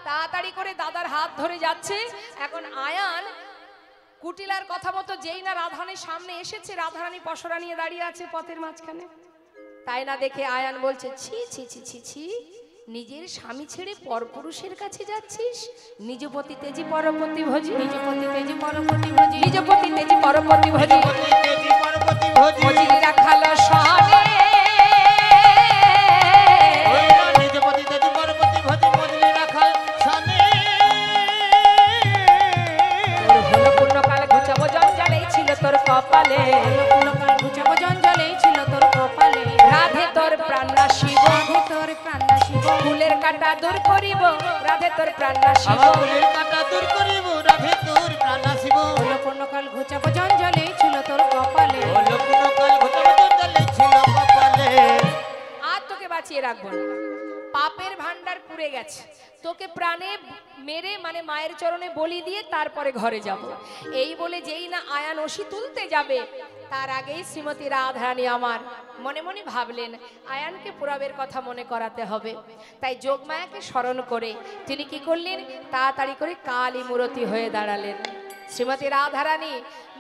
তাড়াতাড়ি করে দাদার হাত ধরে যাচ্ছে। এখন আয়ান কুটিলার কথা মতো যেই না রাধারানীর সামনে এসেছে, রাধারানী পসরা নিয়ে দাঁড়িয়ে আছে পথের মাঝখানে। তাই না দেখে আয়ান বলছে, ছি ছি ছি ছি ছি, নিজের স্বামী ছেড়ে পরপুরুষের কাছে যাচ্ছিস? নিজপতি তেজি পরপতি ভজি, নিজপতি তেজি পরপতি ভজি, নিজপতি তেজি পরপতি ভজি, ভজি রাখালো সনে, নিজপতি তেজি পরপতি ভজি, ভজি রাখাল সনে। তোর হলো পূর্ণকাল ঘুচাবো জঞ্জালেই ছিল তোর কপালে, হলো পূর্ণকাল ঘুচাবো জঞ্জালেই ছিল তোর কপালে। রাধে তোর প্রাণ নাশিব, রাধে তোর প্রাণ নাশিব, ফুলের কাঁটা দূর করিব, রাধে তোর প্রাণ নাশিব, আমার ফুলের কাঁটা দূর করিব, রাধে তোর প্রাণ নাশিব। হলো পূর্ণকাল ঘুচাবো জঞ্জালেই ছিল তোর কপালে। হলো পূর্ণকাল ঘটাবো জঞ্জালে ছিল কপালে। আর তোকে বাঁচিয়ে রাখবো না, পাপের ভান্ডার পুড়ে গেছে, তোকে প্রাণে মেরে মানে মায়ের চরণে বলি দিয়ে তারপরে ঘরে যাব। এই বলে যেই না আয়ান ওষি তুলতে যাবে, তার আগেই শ্রীমতী রাধারানী আমার মনে মনে ভাবলেন আয়ানকে পুরাবের কথা মনে করাতে হবে। তাই যোগমায়াকে স্মরণ করে তিনি কি করলেন, তাড়াতাড়ি করে কালী মূরতি হয়ে দাঁড়ালেন। শ্রীমতী রাধারানী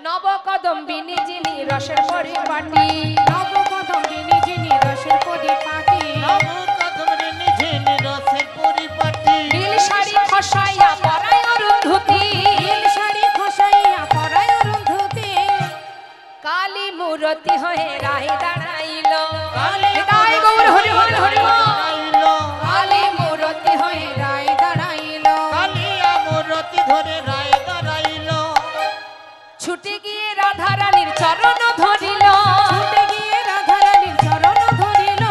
নবকদম্বিনী যিনি রসের পরিপাটি, নবকদম্বিনী যিনি রসের পরিপাটি, নবকদম্বিনী যিনি রসের পরিপাটি, নীল শাড়ি খসাইয়া পরায় অরুন্ধতী, নীল শাড়ি খসাইয়া পরায় অরুন্ধতী, কালী মূরতি হয়ে রাহে দাঁড়াইল। কালী হৃদয় গৌর হরি হরি হরি বল। দাঁড়াইল, কালী মূরতি হয়ে হয়ে রায় দাঁড়াইল, কালিয়া মূরতি ধরে রায় দাঁড়াইল। ছুটে গিয়ে রাধারানীর চরণ ধরিল, ছুটে গিয়ে রাধারানীর চরণ ধরিল,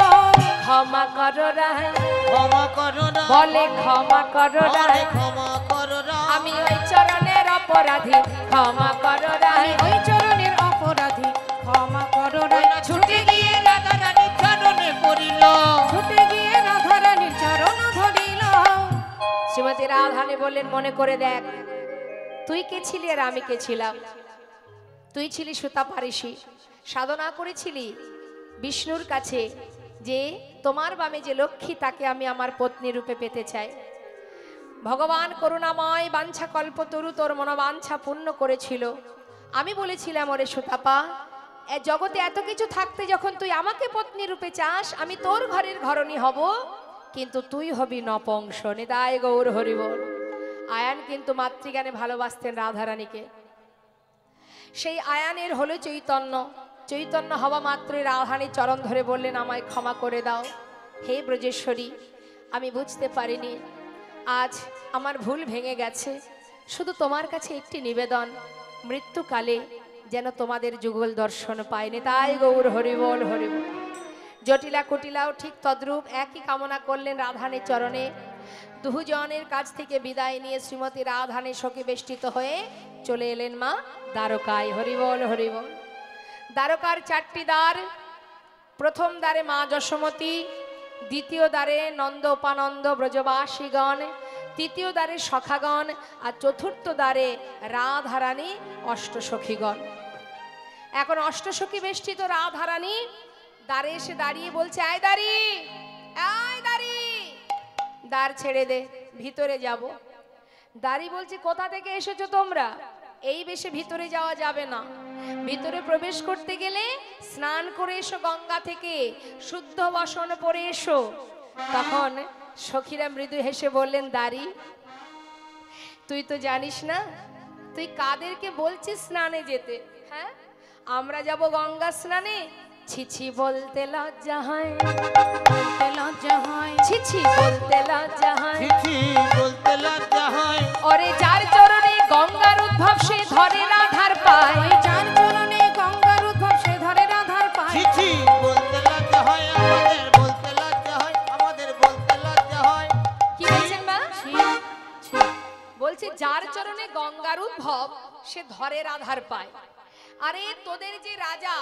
ক্ষমা করো রায়, ক্ষমা করো না, বলে ক্ষমা করো বলে রায়, ক্ষমা করো না। আমি ওই চরণের অপরাধী, ক্ষমা করো রায়। ওই চরণের অপরাধী, ক্ষমা করো রায়। ছুটে গিয়ে রাধারানীর চরণে পড়িল, ছুটে গিয়ে রাধারানীর চরণ ধরিল। শ্রীমতী রাধারানী বললেন, মনে করে দেখ তুই কে ছিলি আর আমি কে ছিলাম। তুই ছিলি সুতাপারিষি, সাধনা করেছিলি বিষ্ণুর কাছে যে তোমার বামে যে লক্ষ্মী তাকে আমি আমার পত্নী রূপে পেতে চাই। ভগবান করুণাময় বাঞ্ছা কল্পতরু তোর মনোবাঞ্ছা পূর্ণ করেছিল। আমি বলেছিলাম ওরে সুতাপা, জগতে এত কিছু থাকতে যখন তুই আমাকে পত্নী রূপে চাস, আমি তোর ঘরের ঘরণী হব, কিন্তু তুই হবি নপংস। নিতাই গৌর হরি বল। আয়ান কিন্তু মাতৃজ্ঞানে ভালোবাসতেন রাধারানীকে। সেই আয়ানের হলো চৈতন্য। চৈতন্য হওয়া মাত্রই রাধারানীর চরণ ধরে বললেন, আমায় ক্ষমা করে দাও হে ব্রজেশ্বরী, আমি বুঝতে পারিনি, আজ আমার ভুল ভেঙে গেছে। শুধু তোমার কাছে একটি নিবেদন, মৃত্যুকালে যেন তোমাদের যুগল দর্শন পায়নি। তাই গৌর হরিবল হরিবল। জটিলা কুটিলাও ঠিক তদ্রূপ একই কামনা করলেন রাধারানীর চরণে। দুজনের কাছ থেকে বিদায় নিয়ে শ্রীমতী রাধারানী শোকে বেষ্টিত হয়ে চলে এলেন মা দ্বারকায়। হরিবল হরিবল। দ্বারকার চারটি দ্বার, প্রথম দ্বারে মা যশোমতী, দ্বিতীয় দ্বারে নন্দ উপানন্দ ব্রজবাসীগণ, তৃতীয় দ্বারে সখাগণ, আর চতুর্থ দ্বারে রাধারানী অষ্টসখীগণ। এখন অষ্টসখী বেষ্টিত রাধারানী দ্বারে এসে দাঁড়িয়ে বলছে, আয় দাঁড়ি, আয় দাঁড়ি, দ্বার ছেড়ে দে, ভিতরে যাব। দাঁড়ি বলছে, কোথা থেকে এসেছো তোমরা? এই বেশে ভিতরে যাওয়া যাবে না। ভিতরে প্রবেশ করতে গেলে স্নান করে এসো গঙ্গা থেকে, শুদ্ধ বসন পরে এসো। তখন সখীরা মৃদু হেসে বললেন, দাঁড়ি তুই তো জানিস না তুই কাদেরকে বলছিস স্নানে যেতে? হ্যাঁ, আমরা যাব গঙ্গা স্নানে? ছিছি বলতে লজ্জা হয়, বলতে লজ্জা হয়, ছিছি বলতে লজ্জা হয়, চিঠি বলতে লজ্জা হয়। ওরে যার চরণে গঙ্গার উদ্ভব সে ধরে রাধার পায়, ওই যার চরণে গঙ্গার উদ্ভব সে ধরে রাধার পায়। চিঠি বলতে লজ্জা হয়, আমাদের বলতে লজ্জা হয়, আমাদের বলতে লজ্জা হয়। কি বলছেন মা? ছি, ছি। বলছে যার চরণে গঙ্গার উদ্ভব সে ধরে রাধার পায়। আরে তোদের যে রাজা,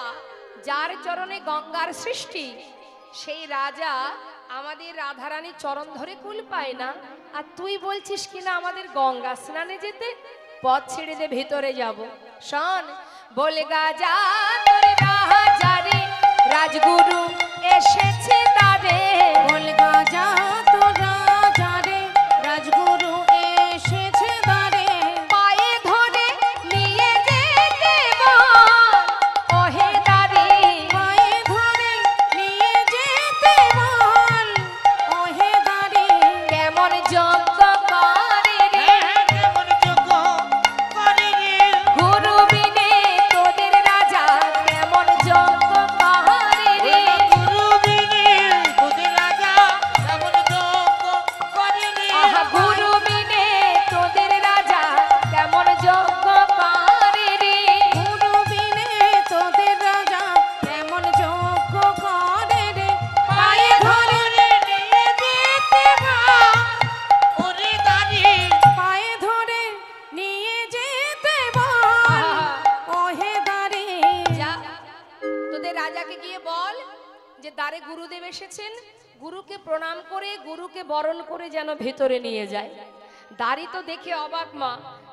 যার চরণে গঙ্গার সৃষ্টি, সেই রাজা আমাদের রাধারানীর চরণ ধরে কুল পায় না, আর তুই বলছিস কিনা আমাদের গঙ্গা স্নানে যেতে? পথ ছেড়ে দে, ভেতরে যাব। শোন, বলগা যা তোর রাজারে, রাজগুরু এসেছে দ্বারে। বলগা যা তোর রাজারে, রাজগুরু এসেছে দ্বারে। পায়ে ধরে নিয়ে যেতে বল, ওহে দ্বারে। পায়ে ধরে নিয়ে যেতে বল, ওহে দ্বারে। কেমন যজ্ঞ করে রে, কেমন যোগ্য করে রে, গুরু বিনে তোদের রাজা কেমন যজ্ঞ করে রে। গুরু বিনে তোদের রাজা কেমন যোগ্য করে রে। আহা, গুরু বিনে তোদের রাজা কেমন যজ্ঞ করে রে। গুরু বিনে তোদের রাজা কেমন যজ্ঞ করে রে। পায়ে ধরে নিয়ে যেতে বল, ওরে দ্বারে। পায়ে ধরে নিয়ে যেতে বল, আহা, ওহে দ্বারে। যা, তোদের রাজাকে গিয়ে বল যে দ্বারে গুরুদেব এসেছেন, গুরুকে প্রণাম করে, গুরুকে বরণ করে যেন ভেতরে নিয়ে যায়। দাড়ি তো দেখে অবাক মা,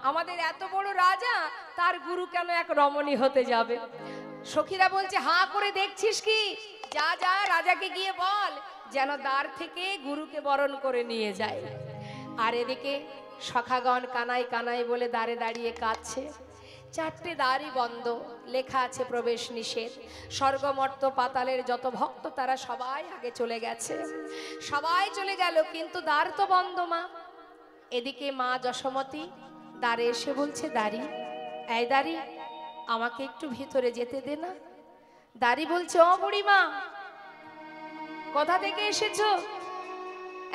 আমাদের এত বড় রাজা, তার গুরু কেন এক রমণী হতে যাবে? সখীরা বলছে, হাঁ করে দেখছিস কি? যা যা, রাজাকে গিয়ে বল যেন দ্বার থেকে গুরুকে বরণ করে নিয়ে যায়। আর এদিকে সখাগণ কানাই কানাই বলে দ্বারে দাঁড়িয়ে কাঁদছে। চারটে দ্বারই বন্ধ, লেখা আছে প্রবেশ নিষেধ। স্বর্গমর্ত পাতালের যত ভক্ত তারা সবাই আগে চলে গেছে, সবাই চলে গেল, কিন্তু দ্বার তো বন্ধ মা। এদিকে মা যশোমতী দ্বারে এসে বলছে, দাঁড়ি, এই দাঁড়ি, আমাকে একটু ভিতরে যেতে দে না। দাঁড়ি বলছে, ও বুড়িমা, কোথা থেকে এসেছো?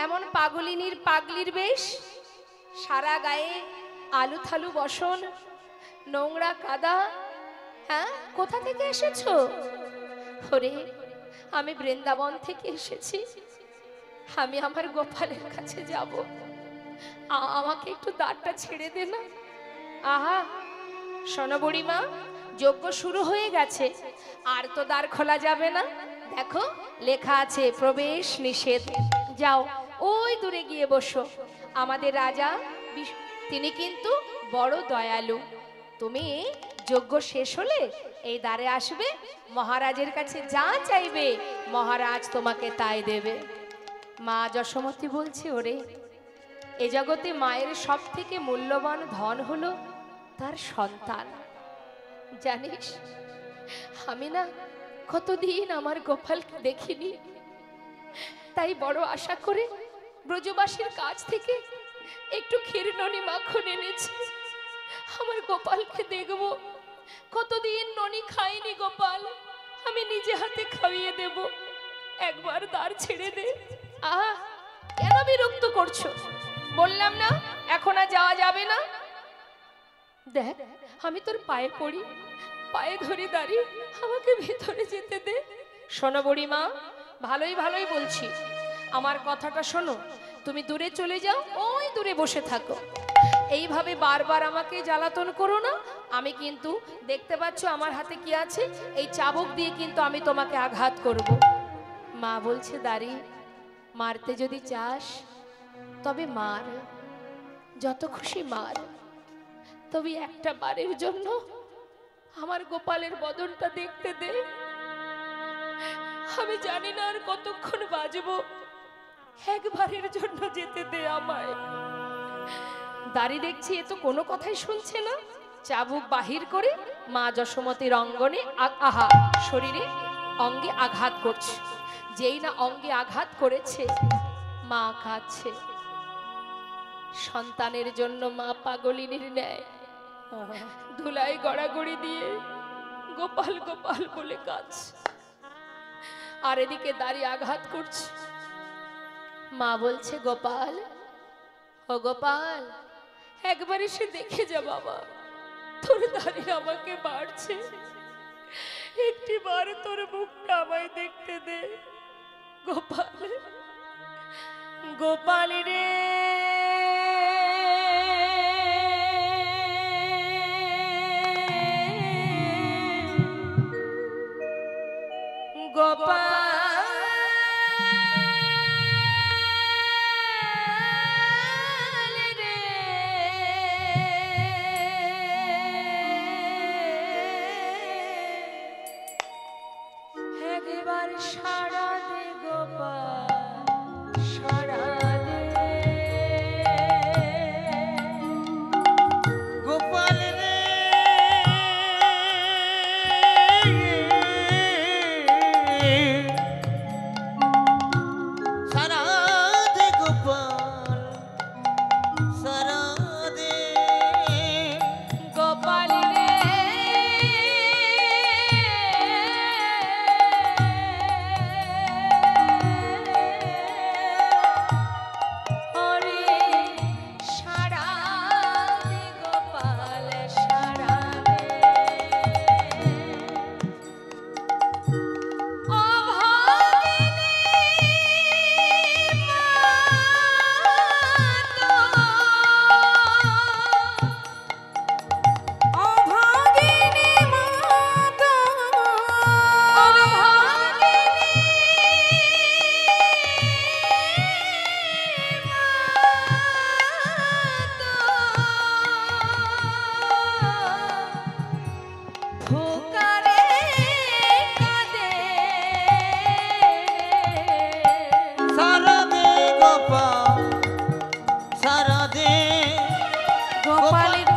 এমন পাগলিনীর পাগলির বেশ, সারা গায়ে আলু থালু বসন, নোংরা কাদা, হ্যাঁ, কোথা থেকে এসেছো? ওরে, আমি বৃন্দাবন থেকে এসেছি, আমি আমার গোপালের কাছে যাব, আমাকে একটু দ্বারটা ছেড়ে দে না। আহা, শোনো বুড়িমা, যজ্ঞ শুরু হয়ে গেছে, আর তো দ্বার খোলা যাবে না। দেখো লেখা আছে প্রবেশ নিষেধ। যাও, ওই দূরে গিয়ে বসো। আমাদের রাজা তিনি কিন্তু বড় দয়ালু। তুমি যজ্ঞ শেষ হলে এই দ্বারে আসবে, মহারাজের কাছে যা চাইবে মহারাজ তোমাকে তাই দেবে। মা যশোমতী বলছে, ওরে, এ জগতে মায়ের সব থেকে মূল্যবান ধন হলো তার সন্তান। জানিস, আমি না কতদিন আমার গোপালকে দেখিনি, তাই বড় আশা করে ব্রজবাসীর কাছ থেকে একটু ক্ষীরননি মাখন এনেছি, আমার গোপালকে দেখব। কতদিন ননি খাইনি গোপাল, আমি নিজে হাতে খাইয়ে দেব। একবার দ্বার ছেড়ে দে। আহা, কেন বিরক্ত করছো? বললাম না এখন আর যাওয়া যাবে না। দেখ, আমি তোর পায়ে পড়ি, পায়ে ধরে দাঁড়িয়ে আমাকে ভেতরে যেতে দে। শোনো বুড়িমা, ভালোই ভালোই বলছি, আমার কথাটা শোনো। তুমি দূরে চলে যাও, ওই দূরে বসে থাকো, এইভাবে বারবার আমাকে জ্বালাতন করো না। আমি কিন্তু দেখতে পাচ্ছ আমার হাতে কি আছে, এই চাবুক দিয়ে কিন্তু আমি তোমাকে আঘাত করব। মা বলছে, দাঁড়িয়ে মারতে যদি চাস তবে মার, যত খুশি মার, তবে একটা বারের জন্য আমার গোপালের বদনটা দেখতে দে। আমি জানি না আর কতক্ষণ বাজবো, একবারের জন্য যেতে দে আমায়। দাঁড়িয়ে দেখছি এ তো কোনো কথাই শুনছে না। চাবুক বাহির করে মা যশোমতীর অঙ্গনে আহা শরীরে অঙ্গে আঘাত করছে। যেই না অঙ্গে আঘাত করেছে, মা কাঁদছে। সন্তানের জন্য মা পাগলিনীর ন্যায় ধুলায় গড়াগড়ি দিয়ে গোপাল গোপাল বলে কাঁদছে, আর এদিকে দাঁড়িয়ে আঘাত করছে। মা বলছে, গোপাল, ও গোপাল, একবার এসে দেখে যা বাবা, তোর দাঁড়িয়ে আমাকে মারছে, একটি বার তোর মুখটা আমায় দেখতে দে। গোপাল, গোপাল রে, সারা দে গোপাল সারা দে গোপাল রে সারা দে গোপাল সারা দে গোপাল রে ওরে সারা দে গোপাল সারা দে ও ভাগিনী অভাগিনী মাতা ফুকারে কাঁদে সারা দে গোপাল সারা দে গোপালের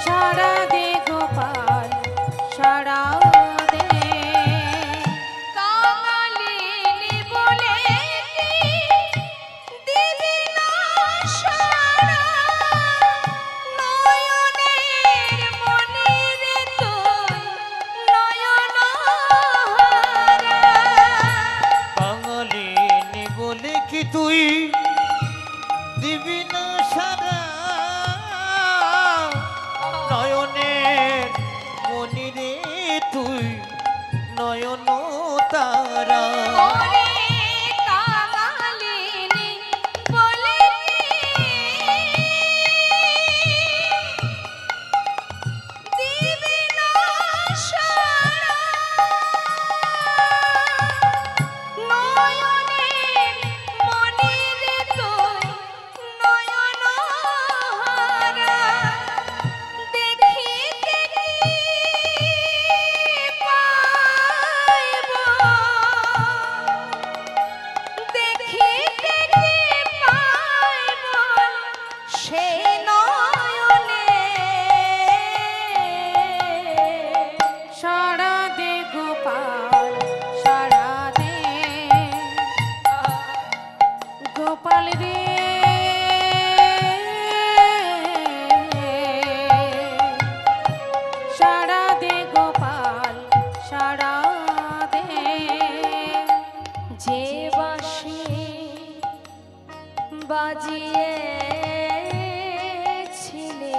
সারা দে গোপাল সারা দে কাঙালিনী বলে দিবি না সারা নয়নের মনিরে তুই নয়ন হারা বাঙালিনী বলে কি তুই দিবি না সারা নয়নের মনিরে তুই নয়ন তারা ওরে কাঙালিনী বলে দিবি না সারা নয়নের মনিরে তুই নয়ন হারা দেখিতে কি পাইব দেখিতে কি পাইব সে নয়নে সারা দে গোপাল সারা দে গোপাল রে সারা দে গোপাল সারা দে যে বাঁশি বাজিয়েছিলে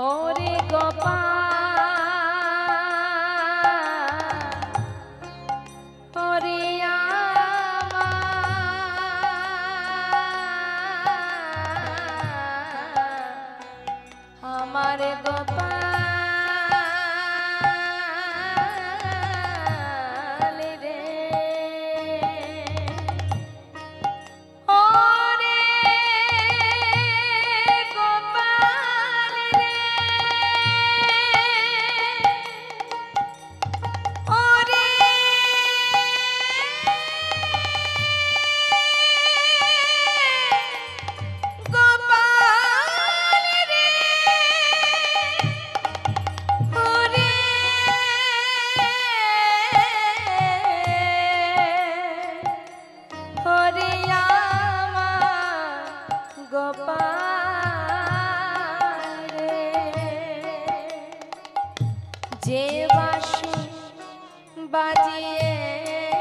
ওরে গোপাল ওরে আমার গোপাল রে ওরে গোপাল রে ওরে গোপাল রে ওরে ওরে আমার গোপাল রে যে বাঁশি বাজিয়েছিলি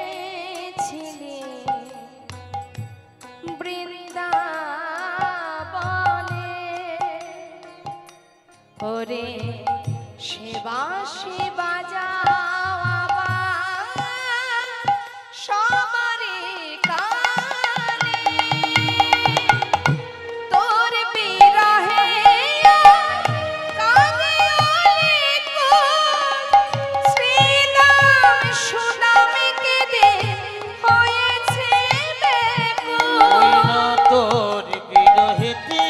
বৃন্দাবনে ওরে সে বাঁশি বাজাও আবার সবারে কানে তোর বিরহে কাঁদে তোর বিরহেতে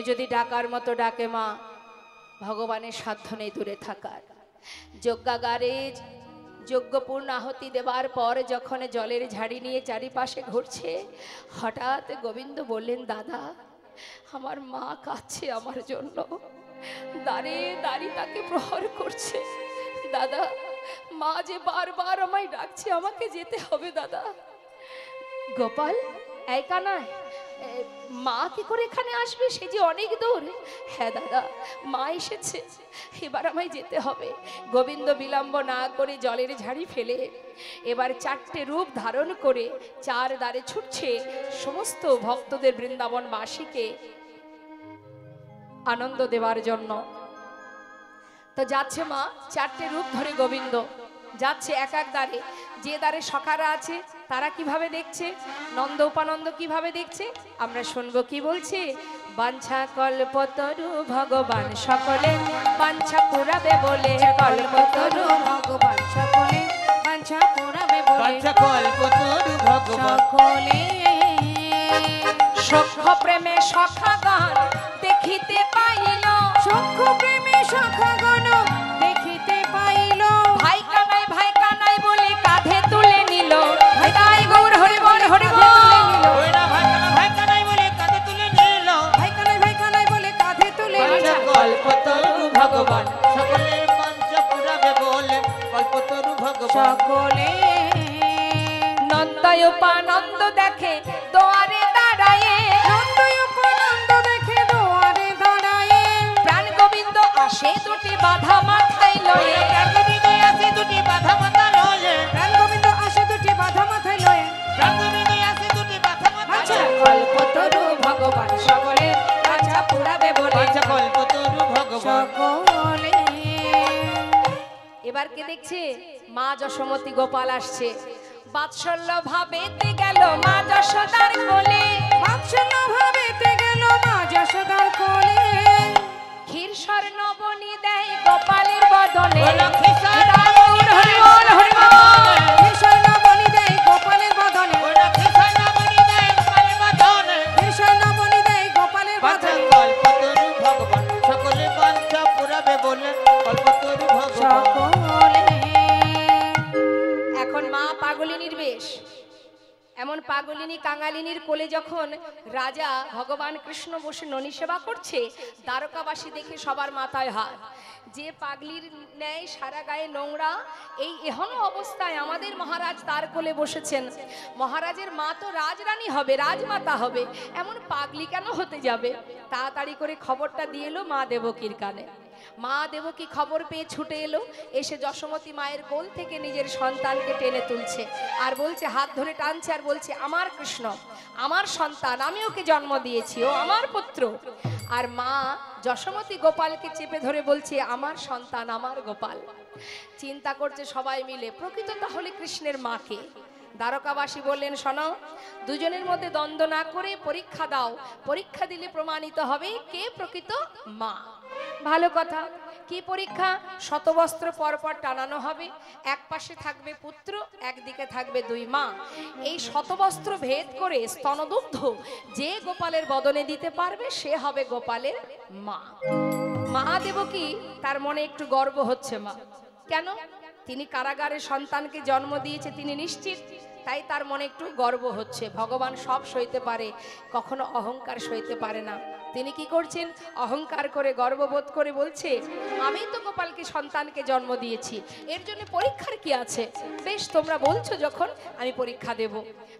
যদি ডাকার মতো ডাকে মা, ভগবানের সাধ্য নেই দূরে থাকার। যজ্ঞাগারে যজ্ঞপূর্ণ আহুতি দেবার পর যখন জলের ঝাড়ি নিয়ে চারিপাশে ঘুরছে, হঠাৎ গোবিন্দ বললেন, দাদা আমার মা কাঁদছে আমার জন্য, দাঁড়িয়ে দাঁড়িয়ে তাকে প্রহার করছে। দাদা মা যে বারবার আমায় ডাকছে, আমাকে যেতে হবে দাদা। গোপাল একা নয়, মা কি করে এখানে আসবে, সে যে অনেক দূর। হ্যাঁ দাদা মা এসেছে, এবার আমায় যেতে হবে। গোবিন্দ বিলম্ব না করে জলের ঝাড়ি ফেলে এবার 4টে রূপ ধারণ করে 4 দ্বারে ছুটছে সমস্ত ভক্তদের বৃন্দাবনবাসীকে আনন্দ দেওয়ার জন্য। তো যাচ্ছে মা 4টে রূপ ধরে গোবিন্দ যাচ্ছে এক এক দ্বারে। যে দ্বারে সখারা আছে তারা কিভাবে দেখছে, নন্দ উপানন্দ কিভাবে দেখছে, আমরা শুনবো কি বলছে। বাঞ্ছা কল্পতরু ভগবান সকলে বাঞ্ছা পুরাবে বলে, কল্পতরু ভগবান সকলে বাঞ্ছা পুরাবে বলে, বাঞ্ছা কল্পতরু ভগবান সকলে সখ্য প্রেমে সখাগণ দেখিতে পাইল, সখ্য প্রেমে সখাগণ দেখিতে পাইল, ভাই কানাই বলে কাঁধে তুলে নিল। তাই গৌর হরি বল হরি বল। ওই না ভাই কানাই বলে কাঁধে তুলে নিল, ভাই কানাই বলে কাঁধে তুলে নিল। বাঞ্ছা কল্পতরু ভগবান সকলে বাঞ্ছা পুরাবে বলে, কল্পতরু ভগবান সকলে নন্দয় উপানন্দ দেখে দোয়ারে দাঁড়ায়ে, নন্দ উপানন্দ দেখে দুয়ারে দাঁড়ায়ে, প্রাণ গোবিন্দ আসে দুটি বাধা মাথায় লয়ে। প্রাণগোবিন্দ আসে দুটি বাধা মাথা লয়ে, প্রাণ গোবিন্দ আসে দুটি বাধা মাথায় লয়ে, প্রাণগোবিন্দ আসে দুটি বাধা মাথা আচ্ছা লয়ে, কল্পতরু ভগবান সকলে বাঞ্ছা পুরাবে বলে। বাঞ্ছা কল্পতরু ভগবান সকলে এবার কে দেখছে, মা যশোমতী গোপাল আসছে। বাৎসল্য ভাবেতে গেল মা যশোদার কোলে, বাৎসল্য ভাবেতে গেল মা যশোদার কোলে, ক্ষীর স্বর্ণ বনি দেয় গোপালের বদনে। ওই লক্ষ্মী স্বর্ণ গৌর হরি বল হরি বল। কৃষ্ণ বলি দেয় গোপালের বদনে, ওই লক্ষ্মী স্বর্ণ বলি দেয় গোপালের বদনে, কৃষ্ণ বলি দেয় গোপালের বাঞ্ছা বদনে, কল্পতরু ভগবান সকলে বাঞ্ছা পুরাবে বলে, কল্পতরু ভগবান সকলে এখন মা পাগলিনীর বেশ, এমন পাগলিনী কাঙালিনীর কোলে যখন রাজা ভগবান কৃষ্ণ বসে ননী সেবা করছে, দ্বারকাবাসী দেখে সবার মাথায় হাত। যে পাগলির ন্যায় সারা গায়ে নোংরা, এই এহনো অবস্থায় আমাদের মহারাজ তার কোলে বসেছেন। মহারাজের মা তো রাজরানী হবে, রাজমাতা হবে, এমন পাগলি কেন হতে যাবে? তাড়াতাড়ি করে খবরটা দিয়ে এলো মা দেবকীর কানে। মা দেবকী খবর পেয়ে ছুটে এলো, এসে যশোমতী মায়ের কোল থেকে নিজের সন্তানকে টেনে তুলছে আর বলছে, হাত ধরে টানছে আর বলছে, আমার কৃষ্ণ আমার সন্তান, আমি ওকে জন্ম দিয়েছি, ও আমার পুত্র। আর মা যশোমতী গোপালকে চেপে ধরে বলছে, আমার সন্তান আমার গোপাল। চিন্তা করছে সবাই মিলে, প্রকৃত তাহলে কৃষ্ণের মাকে। দ্বারকাবাসী বললেন, শোনো, দুজনের মধ্যে দ্বন্দ্ব না করে পরীক্ষা দাও, পরীক্ষা দিলে প্রমাণিত হবে কে প্রকৃত মা। ভালো কথা, কি পরীক্ষা? শতবস্ত্র পরপর টানানো হবে, এক পাশে থাকবে পুত্র, একদিকে থাকবে 2 মা। এই শতবস্ত্র ভেদ করে স্তনদুগ্ধ যে গোপালের বদনে দিতে পারবে সে হবে গোপালের মা। মা দেবকী তার মনে একটু গর্ব হচ্ছে। মা কেন? তিনি কারাগারে সন্তানকে জন্ম দিয়েছে, তিনি নিশ্চিত, তাই তার মনে একটু গর্ব হচ্ছে। ভগবান সব সইতে পারে, কখনো অহংকার সইতে পারে না। তিনি কি করছেন? অহংকার করে গর্ববোধ করে বলছে, আমি তো গোপালকে সন্তানকে জন্ম দিয়েছি, এর জন্য পরীক্ষার কি আছে? বেশ, তোমরা বলছো যখন, আমি পরীক্ষা দেব।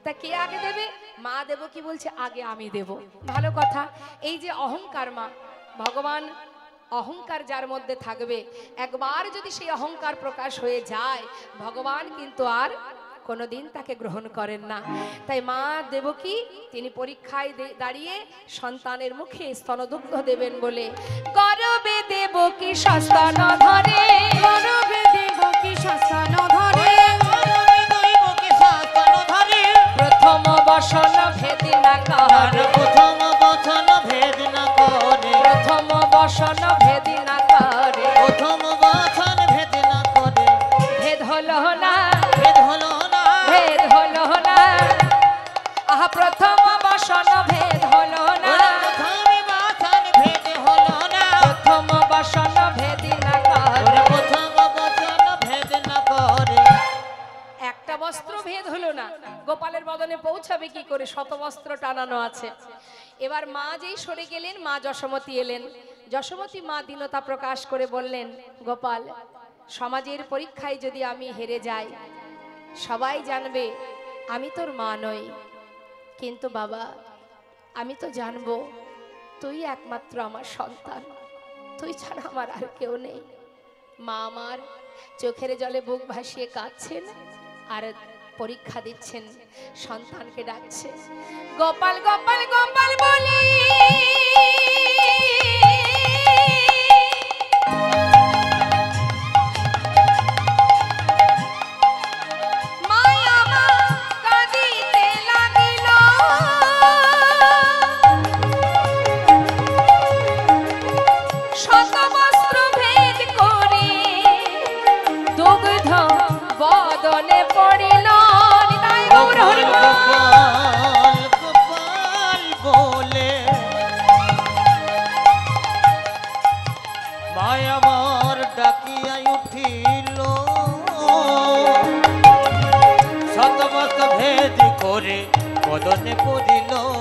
তা কে আগে দেবে? মা দেব কি বলছে, আগে আমি দেব। ভালো কথা। এই যে অহংকার, মা ভগবান অহংকার যার মধ্যে থাকবে, একবার যদি সেই অহংকার প্রকাশ হয়ে যায়, ভগবান কিন্তু আর কোনোদিন তাকে গ্রহণ করেন না। তাই মা দেবকী তিনি পরীক্ষায় দাঁড়িয়ে সন্তানের মুখে স্তনদুগ্ধ দেবেন বলে, গর্বে দেবকী সস্তন ধরে, গর্বে দেবকী সস্তন ধরে, প্রথম বসন ভেদ না করে, প্রথম বচন ভেদ না করে, প্রথম বসন ভেদ না করে, প্রথম বচন ভেদ না করে, ভেদ হলো না, ভেদ হলো না, ভেদ হলো না, আহা প্রথম বসন ভেদ হলো না, প্রথম বচন গোপালের বদনে পৌঁছাবে কি করে, শতবস্ত্র টানানো আছে। এবার মা যেই সরে গেলেন, মা যশোমতী এলেন। যশোমতী মা দীনতা প্রকাশ করে বললেন, গোপাল, সমাজের পরীক্ষায় যদি আমি হেরে যাই, সবাই জানবে আমি তোর মা নই, কিন্তু বাবা আমি তো জানবো তুই একমাত্র আমার সন্তান, তুই ছাড়া আমার আর কেউ নেই। মা আমার চোখের জলে বুক ভাসিয়ে কাঁদছেন আর পরীক্ষা দিচ্ছেন, সন্তানকে ডাকছে, গোপাল গোপাল গোপাল বলি।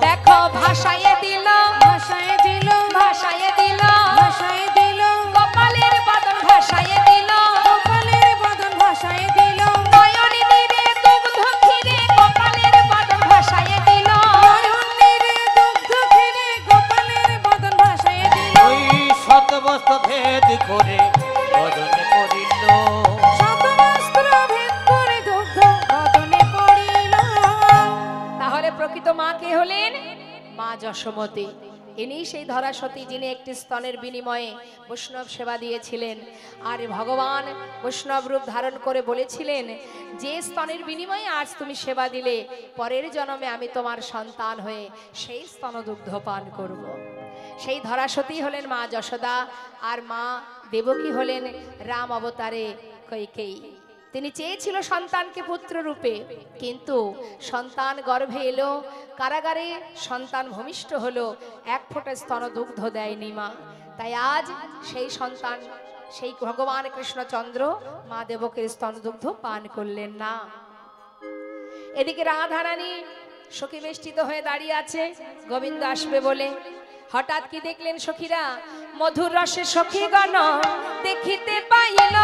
দেখো ভাষায় দিল, ভাষায় দিল, ভাষায় দিল, ভাষায় দিল, গোপালের বদন ভাষায় দিল, গোপালের বদন ভাষায় দিল, নয়ন নীরে দুগ্ধ ক্ষীরে গোপালের বদন ভাষায় দিল, নয়ন নীরে দুগ্ধ ক্ষীরে গোপালের বদন ভাষায় দিল, ওই শতবস্ত্র ভেদ করে বদনে পড়িল, শতবস্ত্র ভেদ করে দুগ্ধ বদনে পড়িল। তাহলে প্রকৃত মা কে হলেন? মা যশোমতী। ইনি সেই ধরাসতী যিনি একটি স্তনের বিনিময়ে বৈষ্ণব সেবা দিয়েছিলেন। আর ভগবান বৈষ্ণব রূপ ধারণ করে বলেছিলেন, যে স্তনের বিনিময়ে আজ তুমি সেবা দিলে, পরের জন্মে আমি তোমার সন্তান হয়ে সেই স্তনদুগ্ধ পান করব। সেই ধরাসতী হলেন মা যশোদা, আর মা দেবকী হলেন রাম অবতারে কৈকেয়ী। তিনি চেয়েছিল সন্তানকে পুত্র রূপে, কিন্তু সন্তান গর্ভে এলো, কারাগারে সন্তান ভূমিষ্ঠ হলো, এক ফোঁটা স্তন দুগ্ধ দেয়নি মা। তাই আজ সেই সন্তান, সেই ভগবান কৃষ্ণচন্দ্র মা দেবকীর স্তন দুগ্ধ পান করলেন না। এদিকে রাধারানী সখী বেষ্টিত হয়ে দাঁড়িয়ে আছে, গোবিন্দ আসবে বলে। হঠাৎ কি দেখলেন সখীরা? মধুর রসে সখীগণ দেখিতে পাইল,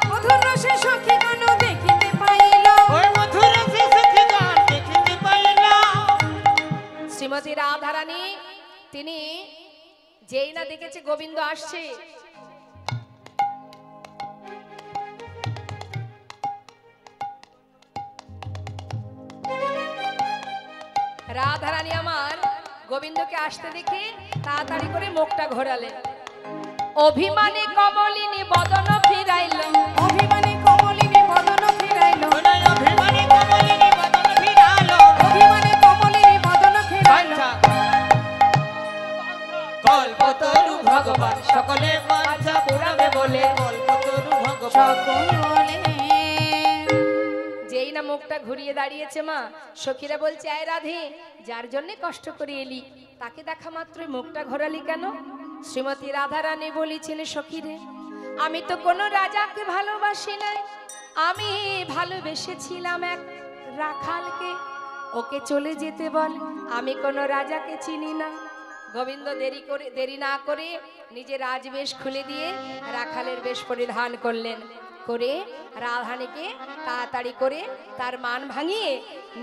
মধুর রসে সখীগণ দেখিতে পাইল, ওই মধুর রসে সখীগণ দেখিতে পাইল। শ্রীমতী রাধারানী তিনি যেই না দেখেছে গোবিন্দ আসছে, রাধারানী আমার গোবিন্দকে আসতে দেখে তাড়াতাড়ি করে মুখটা ঘোরালেন। অভিমানে কমলিনী বদন ফিরাইল, অভিমানী কমলিনী বদন ফিরাইল, অভিমানী কমলিনী বদন ফিরাইল, অভিমানী কমলিনী বদন ফিরাইল। কল্পতরু ভগবান সকলে বাঞ্ছা পুরাবে বলে, কল্পতরু ভগবান সকলে। যেই না মুখটা ঘুরিয়ে দাঁড়িয়েছে মা, সখীরা বলছে, আয় রাধে, যার জন্য কষ্ট করে এলি তাকে দেখা মাত্রই মুখটা ঘোরালি কেন? শ্রীমতী রাধারানী বলেছেন, সখীরে, আমি তো কোনো রাজাকে ভালোবাসি নাই, আমি ভালোবেসেছিলাম এক রাখালকে, ওকে চলে যেতে বল, আমি কোনো রাজাকে চিনি না। গোবিন্দ দেরি না করে নিজে রাজবেশ খুলে দিয়ে রাখালের বেশ পরিধান করলেন, করে রাধারানীকে তাড়াতাড়ি করে তার মান ভাঙিয়ে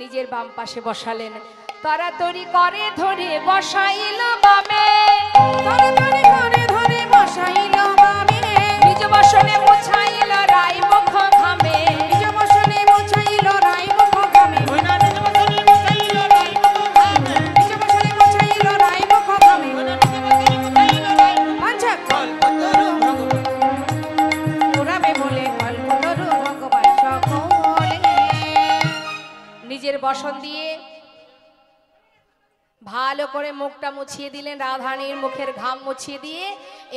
নিজের বাম পাশে বসালেন। তরাতরি করে ধরে বসাইল বামে, তরতরি করে ধরে বসাইল বামে, নিজ বসনে মুছাইল রাই মুখ ঘামে, নিজ বসনে মুছাইল রাই মুখ ঘামে, নিজ বসনে মুছাইল রাই মুখ ঘামে, নিজ বসনে মুছাইল রাই মুখ ঘামে। আচ্ছা, কল্পতরু ভগবান পুরাবে বলে কল্পতরু ভগবান সকলে। নিজের বসন দিয়ে ভালো করে মুখটা মুছিয়ে দিলেন, রাধারানীর মুখের ঘাম মুছিয়ে দিয়ে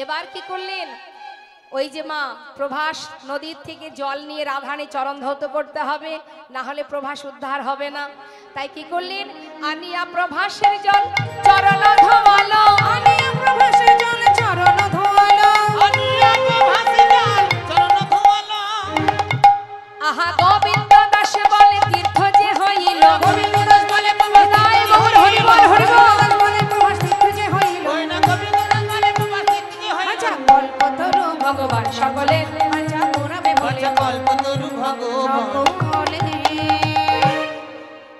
এবার কি করলেন? ওই যে মা প্রভাস নদীর থেকে জল নিয়ে রাধারানী চরণ ধৌত করতে হবে, না হলে প্রভাস উদ্ধার হবে না। তাই কি করলেন? আনিয়া প্রভাসের জল চরণ ধোয়ালো, আনিয়া প্রভাসের জল চরণ ধোয়ালো, আনিয়া প্রভাসের জল চরণ ধোয়ালো। আহা গোবিন্দ দাস বলে তীর্থ যে হইল,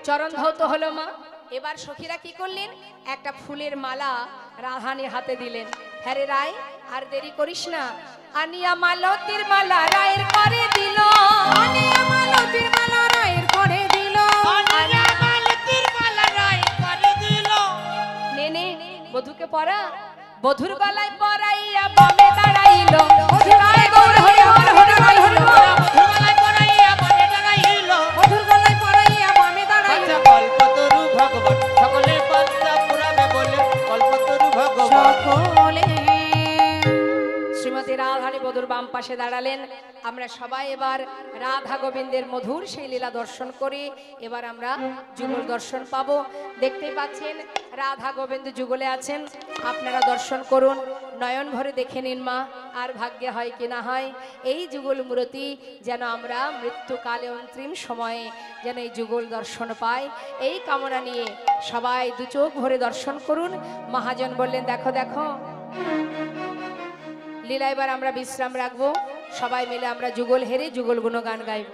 চরণ ধৌত হলো মা। এবার সখীরা কি করলেন, একটা ফুলের মালা রাধানি হাতে দিলেন। হ্যাঁ রে রায়, আর দেরি করিস না, আনিয়া মালতির মালা রায়ের করে দিল। আনিয়া মালতির মালা রায়ের করে দিল। আনিয়া মালতির মালা রায়ের করে দিল। নে নে বধূকে পরা, বধুর গলায় পরাইয়া বামে দাঁড়াইল। রায় গৌর হরি হর হর রায় হরি হর। মধুর গলায় পরাইয়া বনে দাঁড়াইল। মধুর গলায় পরাইয়া বামে দাঁড়াইল। কল্পতরু ভগবান সকলে পদ্মা পুরাণে বলে কল্পতরু ভগবান। সকলে শ্রীমতী রাধারানী বধূর বাম পাশে দাঁড়ালেন। আমরা সবাই এবার রাধা গোবিন্দের মধুর সেই লীলা দর্শন করি। এবার আমরা যুগল দর্শন পাবো। দেখতেই পাচ্ছেন রাধা গোবিন্দ যুগলে আছেন, আপনারা দর্শন করুন, নয়ন ভরে দেখে নিন মা, আর ভাগ্যে হয় কি না হয় এই যুগল মূর্তি যেন আমরা মৃত্যুকালে অন্তিম সময়ে যেন এই যুগল দর্শন পাই, এই কামনা নিয়ে সবাই দু চোখ ভরে দর্শন করুন। মহাজন বললেন দেখো দেখো লীলা, এবার আমরা বিশ্রাম রাখবো, সবাই মিলে আমরা যুগল হেরে যুগল গুণগান গাইব।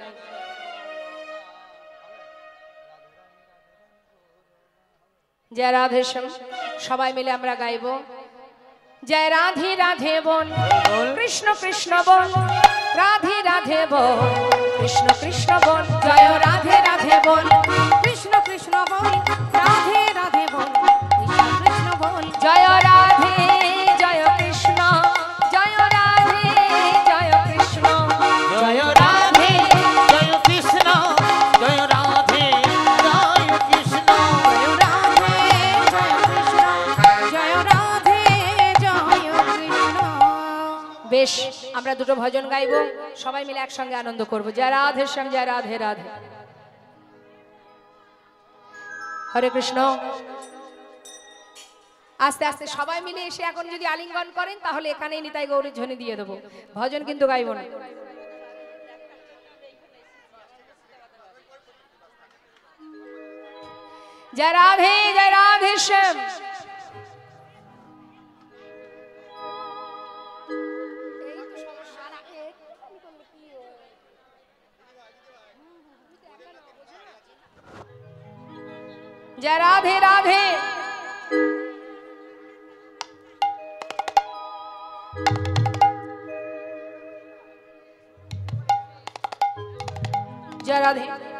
জয় রাধেশ্যাম, সবাই মিলে আমরা গাইব। জয় রাধে রাধে বল, কৃষ্ণ কৃষ্ণ বল, রাধে রাধে বল, কৃষ্ণ কৃষ্ণ বল। জয় রাধে রাধে বল, কৃষ্ণ কৃষ্ণ বল, রাধে রাধে বল, কৃষ্ণ কৃষ্ণ বল। জয় রাধে জয় কৃষ্ণ, জয় রাধে জয় কৃষ্ণ, জয় রাধে জয় কৃষ্ণ, জয় রাধে জয় কৃষ্ণ। জয় রাধে জয় কৃষ্ণ, জয় রাধে জয় কৃষ্ণ। বেশ, আমরা দুটো ভজন গাইবো, সবাই মিলে একসঙ্গে আনন্দ করব। জয় রাধে শ্যাম, জয় রাধে রাধে। হরে কৃষ্ণ। আস্তে আস্তে সবাই মিলে এসে এখন যদি আলিঙ্গন করেন তাহলে এখানেই নিতাই গৌরীর ধ্বনি দিয়ে দেবো, ভজন কিন্তু গাইব না। জয় রাধে শ্যাম। जय राधे राधे। जय राधे।